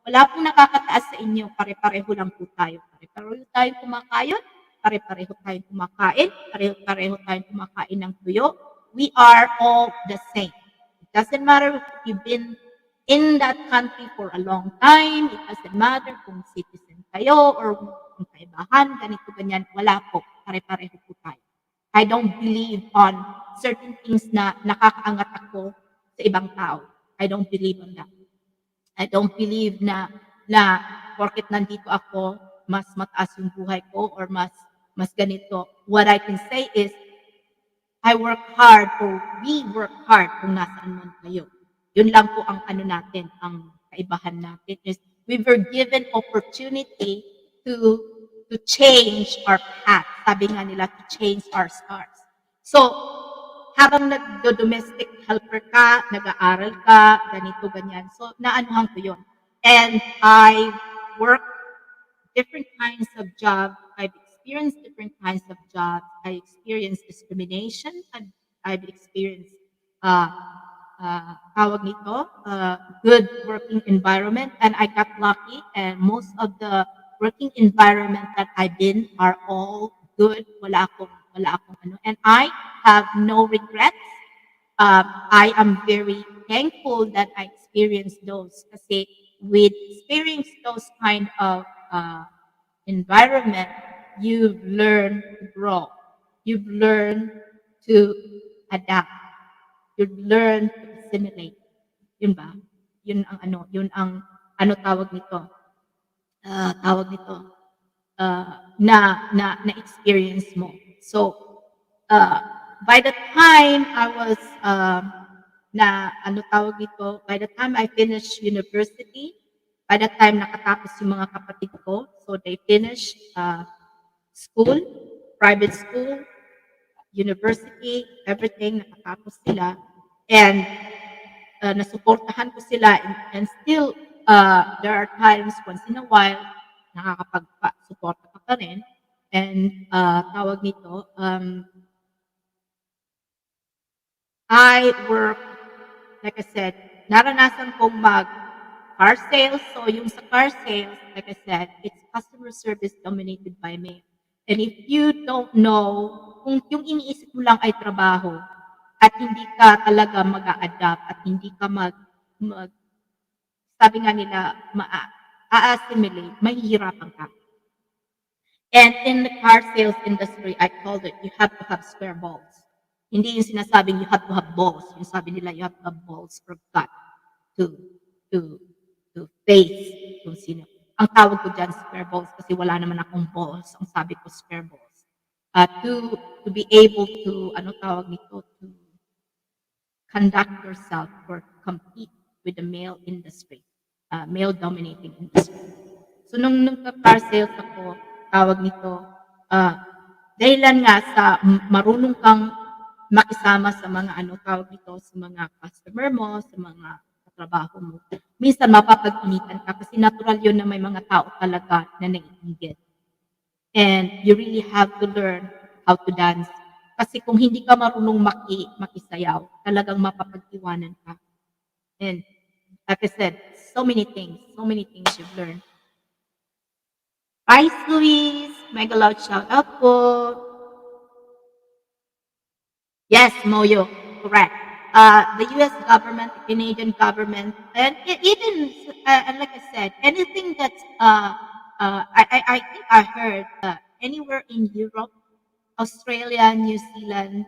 wala pong nakakataas sa inyo, pare-pareho lang po tayo. Pare-pareho tayong kumakain, pare-pareho tayong kumakain, pare-pareho tayong kumakain ng tuyo. We are all the same. It doesn't matter if you've been in that country for a long time, it doesn't matter kung citizen kayo or kung kaibahan, ganito, ganyan, wala po, pare-pareho po tayo. I don't believe on certain things na nakakaangat ako sa ibang tao. I don't believe on that. I don't believe na porket nandito ako, mas mataas yung buhay ko or mas ganito. What I can say is, I work hard or we work hard kung nasaan man kayo. Yun lang po ang ano natin, ang kaibahan natin is we were given opportunity to change our path. Sabi nga nila, to change our stars. So, habang nagdo-domestic helper ka, nag-aaral ka, ganito, ganyan. So, naanuhan ko yun. And I work different kinds of jobs. I've experienced different kinds of jobs. I experienced discrimination. I've experienced tawag nito, good working environment, and I got lucky. And most of the working environment that I've been are all good. Wala akong ano. And I have no regrets. I am very thankful that I experienced those. Kasi with experience those kind of environment, you've learned to grow. You've learned to adapt. You've learned to assimilate. Yun ba? Yun ang ano tawag nito. Tawag nito. Na experience mo. So, by the time I was by the time I finished university, by the time nakatapos yung mga kapatid ko, so they finished school, private school, university, everything, nakatapos sila. And nasuportahan ko sila, and still there are times once in a while nakakapagpa-suporta ka pa rin. And tawag nito, I work, like I said, naranasan kong mag-car sales. So yung sa car sales, like I said, it's customer service dominated by me. And if you don't know, kung yung iniisip mo lang ay trabaho, at hindi ka talaga mag-a-adapt, at hindi ka sabi nga nila, a-assimilate, mahihirapan ka. And in the car sales industry, I called it, you have to have square balls. Hindi yung sinasabing you have to have balls. Yung sabi nila, you have to have balls or gut to face kung sino. Ang tawag ko dyan, square balls, kasi wala naman akong balls. Ang sabi ko, square balls. To be able to, ano tawag nito, to conduct yourself or compete with the male industry, male-dominating industry. So, nung car sales ako, tawag nito, dahilan nga sa marunong kang makisama sa mga ano tawag dito, sa mga customer mo, sa mga katrabaho mo. Minsan mapapag-initan ka kasi natural yun na may mga tao talaga na naiinggit. And you really have to learn how to dance. Kasi kung hindi ka marunong makisayaw, talagang mapapag-iwanan ka. And like I said, so many things you've learned. Rice Luis, mega loud shout out po. Yes, Moyo, correct. The U.S. government, the Canadian government, and even and like I said, anything that's I think I heard anywhere in Europe, Australia, New Zealand,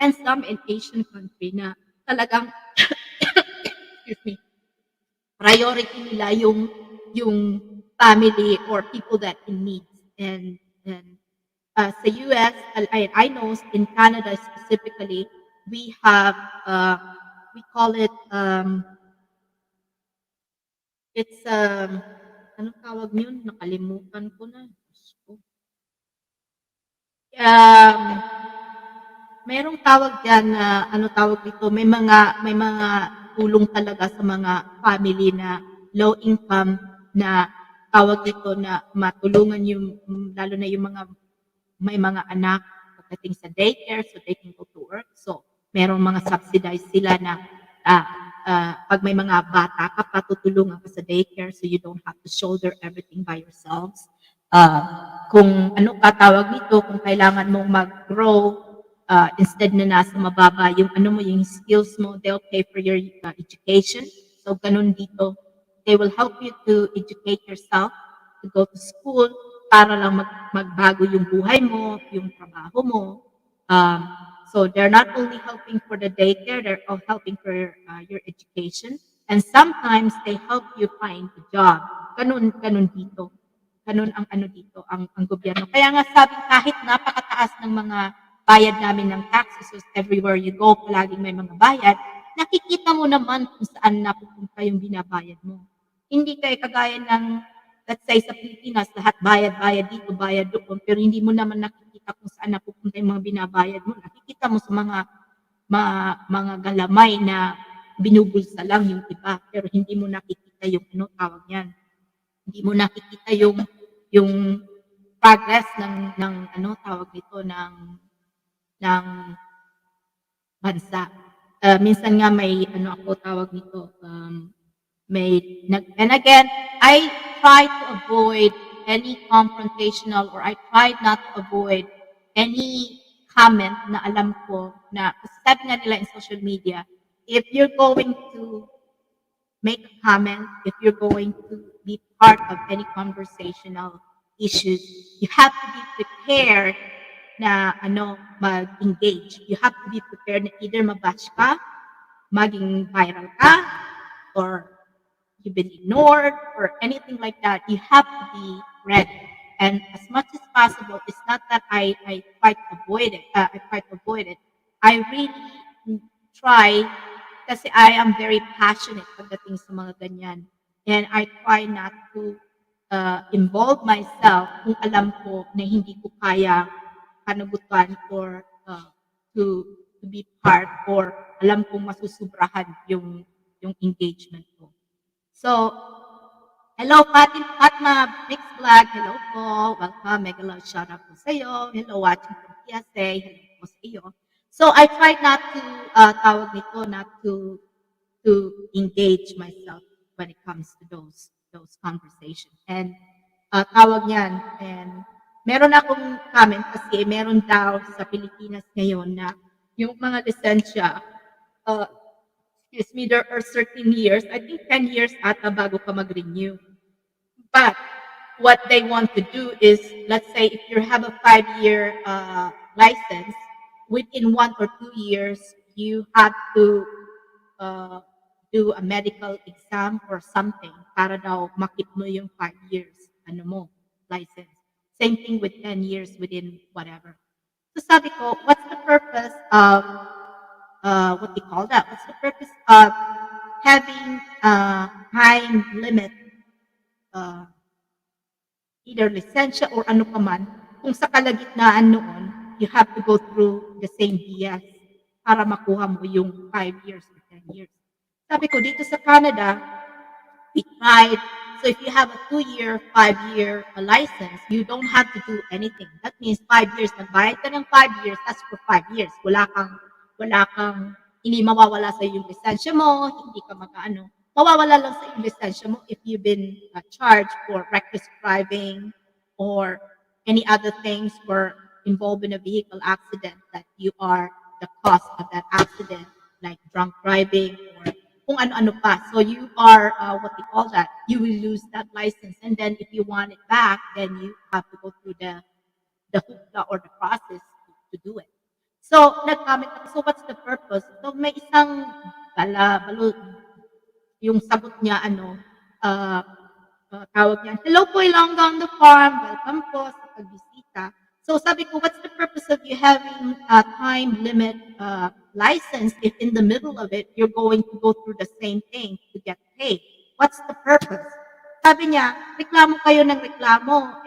and some in Asian country na talagang excuse me, priority nila yung family or people that in need. And sa US, I know in Canada specifically, we have we call it it's anong tawag yun? Nakalimutan ko na. Diyos ko. Um, Merong tawag diyan na ano tawag dito, may mga tulong talaga sa mga family na low income na tawag dito na matulungan yung lalo na yung mga may mga anak pagdating sa daycare so they can go to work. So merong mga subsidized sila na ah, pag may mga bata ka patutulungan ka sa daycare so you don't have to shoulder everything by yourselves. Kung ano ka tawag nito, kung kailangan mong mag-grow instead na nasa mababa yung ano mo, yung skills mo, they'll pay for your education. So, ganun dito. They will help you to educate yourself, to go to school, para lang magbago yung buhay mo, yung trabaho mo. Um, so, they're not only helping for the daycare, they're all helping for your education. And sometimes, they help you find a job. Ganun dito. Ganun ang ano dito, ang gobyerno. Kaya nga sabi kahit napakataas ng mga bayad namin ng taxes, so everywhere you go, palaging may mga bayad, nakikita mo naman kung saan napupunta yung binabayad mo. Hindi kayo kagaya ng, let's say sa Pilipinas, lahat bayad dito, bayad doon, pero hindi mo naman nakikita kung saan napupunta yung mga binabayad mo. Nakikita mo sa mga galamay na binubulsa lang yung iba, pero hindi mo nakikita yung ano tawag yan. Hindi mo nakikita yung progress ng ano tawag nito ng bansa. Minsan nga may ano ako tawag nito and again I try to avoid any confrontational or I try not to avoid any comment na alam ko na kasi sabi nga nila in social media, if you're going to make a comment, if you're going to be part of any conversational issues, you have to be prepared na ano, mag-engage. You have to be prepared na either mabash ka, maging viral ka, or you've been ignored, or anything like that. You have to be ready. And as much as possible, it's not that I try to avoid it. I try to avoid it. I really try kasi I am very passionate pagdating sa mga ganyan. And I try not to involve myself kung alam ko na hindi ko kaya panagutan or to be part or alam kong masusubrahan yung engagement ko. So, hello Fatma Mix Vlog, hello po, welcome, mega love shout out po sa iyo. Hello watching from PSA, hello po sa iyo. So I tried not to tawag nito, not to engage myself when it comes to those conversations. And tawag niyan, and meron akong comment kasi meron daw sa Pilipinas ngayon na yung mga lisensya, uh, excuse me, there are certain years, I think 10 years ata bago ka mag-renew. But what they want to do is, let's say if you have a 5-year license, within 1 or 2 years, you have to uh, do a medical exam or something para daw makip mo yung 5 years ano mo, license. Same thing with 10 years within whatever. So sabi ko, what's the purpose of, what do you call that? What's the purpose of having a time limit uh, either lisensya or ano pa man, kung sa kalagitnaan noon, you have to go through the same BS para makuha mo yung 5 years or 10 years. Sabi ko, dito sa Canada, we tried. So if you have a 2-year, 5-year license, you don't have to do anything. That means 5 years. Nagbayad ka ng 5 years, that's for 5 years. Hindi mawawala sa yung lisensya mo, hindi ka makaano. Mawawala lang sa yung lisensya mo if you've been charged for reckless driving or any other things were involved in a vehicle accident that you are the cause of that accident, like drunk driving or kung ano-ano pa. So you are, what we call that, you will lose that license. And then if you want it back, then you have to go through the hoopla or the process to do it. So, nag-comment ako, so what's the purpose? So, may isang balo, yung sagot niya, ah, tawag niya, "Hello po, Ilonggo on the farm. Welcome po sa pagbisita." So sabi ko, "What's the purpose of you having a time limit license if in the middle of it, you're going to go through the same thing to get paid? What's the purpose?" Sabi niya, "Reklamo kayo ng reklamo,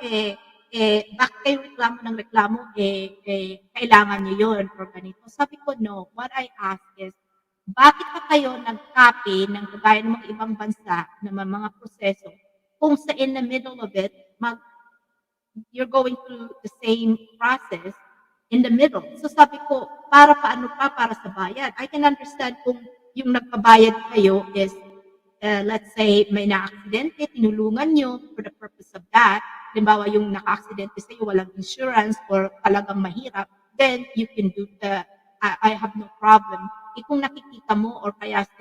bakit kayo reklamo ng reklamo, kailangan niyo yun or ganito." Sabi ko, "No, what I ask is, bakit pa kayo nag-copy ng kagaya ng mga ibang bansa na may mga proseso kung sa in the middle of it, you're going through the same process in the middle." So sabi ko, para paano pa, para sa bayad. I can understand kung yung nagpabayad kayo is, let's say, may na-aksidente, tinulungan nyo for the purpose of that. Halimbawa, yung naka-aksidente sa iyo, walang insurance or talagang mahirap, then you can do I have no problem. Kung nakikita mo or kaya sa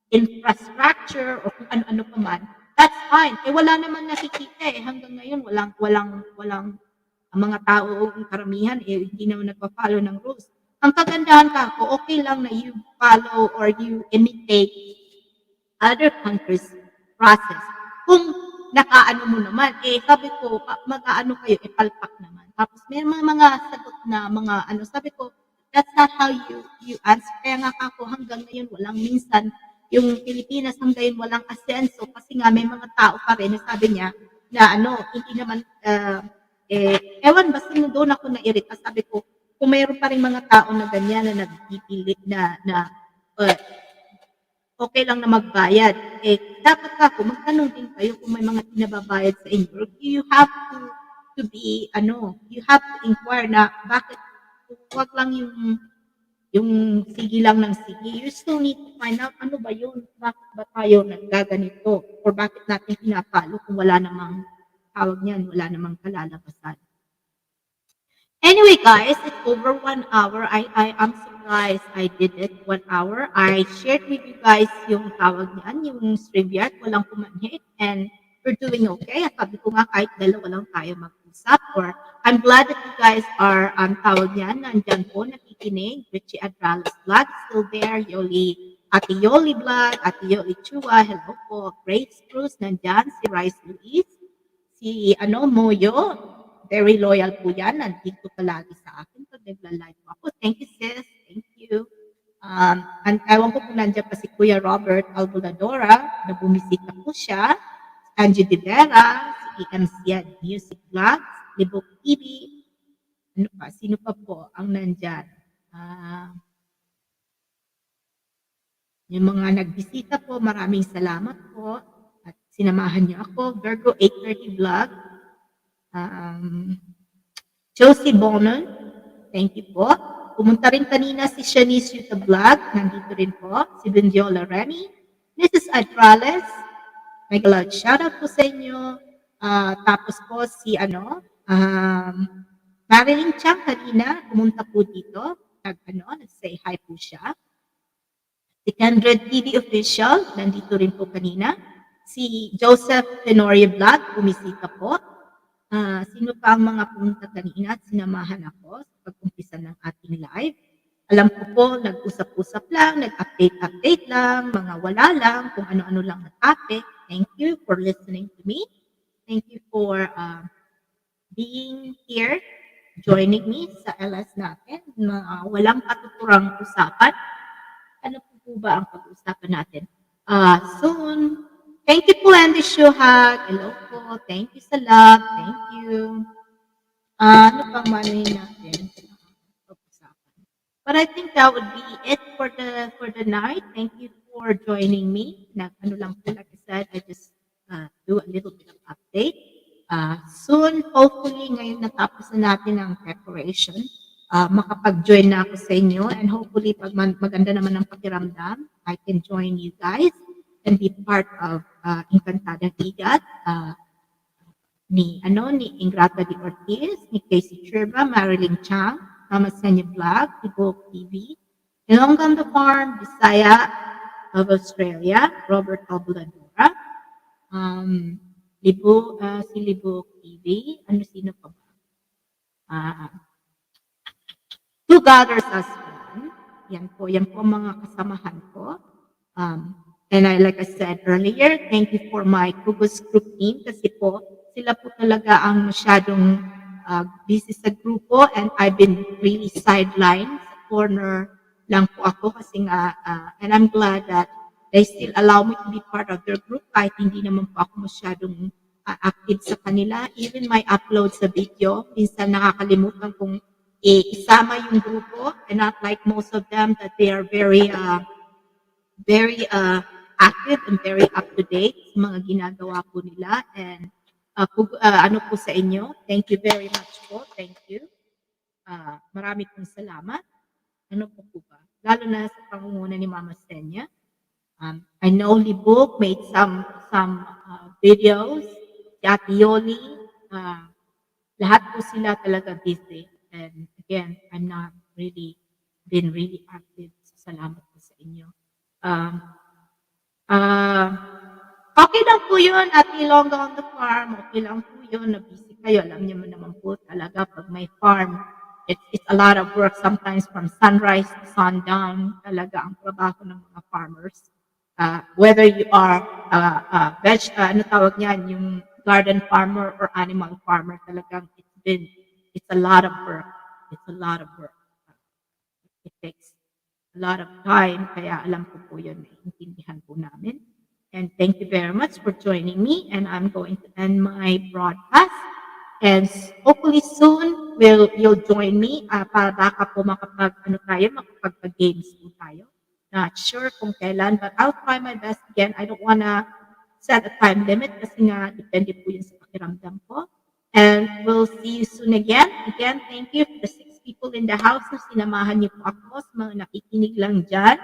infrastructure o kung ano-ano pa man, that's fine. Wala naman nakikita hanggang ngayon walang ang mga tao, ang karamihan hindi naman nagfa-follow ng rules. Ang kagandahan kako, okay lang na you follow or you imitate other countries' process. Kung nakaano mo naman, sabi ko, mag-aano kayo, palpak naman. Tapos may mga sagot na mga sabi ko, that's not how you answer. Kaya nga ako hanggang ngayon walang minsan yung Pilipinas hanggang walang asenso kasi nga may mga tao pa rin na sabi niya na hindi naman ewan basta doon ako nairita. Sabi ko, kung mayroon pa rin mga tao na ganyan na nagpipilit na okay lang na magbayad, dapat ako magtanong din kayo kung may mga pinababayad sa inyo. You have to be, you have to inquire na bakit wag lang yung sige lang ng sige. You still need to find out ano ba yun, bakit ba tayo naggaganito, or bakit natin pinapalo kung wala namang tawag niyan, wala namang kalalabasan. Anyway, guys, it's over 1 hour. I am surprised I did it 1 hour. I shared with you guys yung tawag niyan, yung StreamYard, walang pumanhik, and we're doing okay. Sabi ko nga kahit dalawa lang tayo mag-usap, or I'm glad that you guys are, tawag niyan, nandyan po, nakikinig. Richie Adrales vlog, still there. Ate Yoli vlog, Ate Yoli Chua, hello po. Grace Cruz, nandyan. Si Rice Luis, si Moyo, very loyal po yan. Nandito palagi sa akin pag nagla-live po ako. Thank you, sis. Thank you. And ewan ko kung nandiyan pa si Kuya Robert Albuladora, na bumisita po siya. Angie De Vera, si EMC Music Vlogs, Libok TV. Ano pa? Sino pa po ang nandyan? Yung mga nagbisita po, maraming salamat po. At sinamahan niyo ako. Virgo 830 Vlog. Josie Bonon, thank you po. Pumunta rin kanina si Shanice Yuta Vlog, nandito rin po. Si Bendiola Remy, Mrs. Adrales, may loud shoutout po sa inyo. Tapos po si Marilyn Chang kanina, pumunta po dito. Nag-say hi po siya. Si Kendred TV Official, nandito rin po kanina. Si Joseph Tenorio Vlog, bumisita po. Sino pa ang mga pumunta kanina at sinamahan ako sa pag-umpisa ng ating live. Alam ko po, nag-usap-usap lang, nag-update lang, mga wala lang, kung ano-ano lang na topic. Thank you for listening to me. Thank you for being here, joining me sa LS natin. Walang katuturang usapan. Ano po ba ang pag-usapan natin? Soon. Thank you po, Andy Shuhag. Hello po. Thank you sa love. Thank you. Ano pang manuhin natin? But I think that would be it for the night. Thank you for joining me. Ano lang po, like I said, I just do a little bit of update. Soon, hopefully, ngayon natapos na natin ang preparation. Makapag-join na ako sa inyo, and hopefully, pag maganda naman ang pakiramdam, I can join you guys and be part of Encantadang Igat. ni Ingrata de Ortiz, ni Casey Chirba, Marilyn Chang, Mama Senya Vlog, Tibok TV, Ilonggang the Farm, Bisaya of Australia, Robert Albuladora, um, si Libo TV, sino pa ba? Ah, Two Godders as One. Yan po ang mga kasamahan ko. And like I said earlier, thank you for my Kubus group team kasi po, sila po talaga ang masyadong busy sa grupo and I've been really sidelined sa corner lang po ako kasi nga, and I'm glad that they still allow me to be part of their group kahit hindi naman po ako masyadong active sa kanila. Even my upload sa video, minsan nakakalimutan kong isama yung grupo and not like most of them that they are very active and very up to date sa mga ginagawa po nila and ano po sa inyo, thank you very much po, thank you. Marami pong salamat. Ano po ba? Lalo na sa pangunguna ni Mama Senya. I know Libok made some videos, si Ate Yoli, lahat po sila talaga busy. And again, I'm not really been really active. Salamat po sa inyo. Okay lang po yun at Ilongga on the Farm. Okay lang po yun na busy kayo. Alam niyo naman po talaga pag may farm, it's a lot of work sometimes from sunrise to sundown. Talaga ang trabaho ng mga farmers. Whether you are ano tawag niyan, yung garden farmer or animal farmer, talagang it's a lot of work. It's a lot of work. It takes a lot of time, kaya alam ko po yun, naiintindihan po namin. And thank you very much for joining me, and I'm going to end my broadcast. And hopefully soon, you'll join me para baka po makapag-games po tayo. Not sure kung kailan, but I'll try my best again. I don't wanna set a time limit kasi nga depende po yun sa pakiramdam ko. And we'll see you soon again. Again, thank you for the 6 people in the house na sinamahan niyo po ako sa mga nakikinig lang dyan.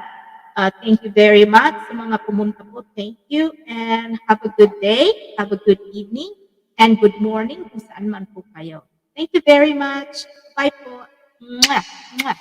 Thank you very much sa mga pumunta po. Thank you and have a good day, have a good evening, and good morning kung saan man po kayo. Thank you very much. Bye po. Mwah! Mwah!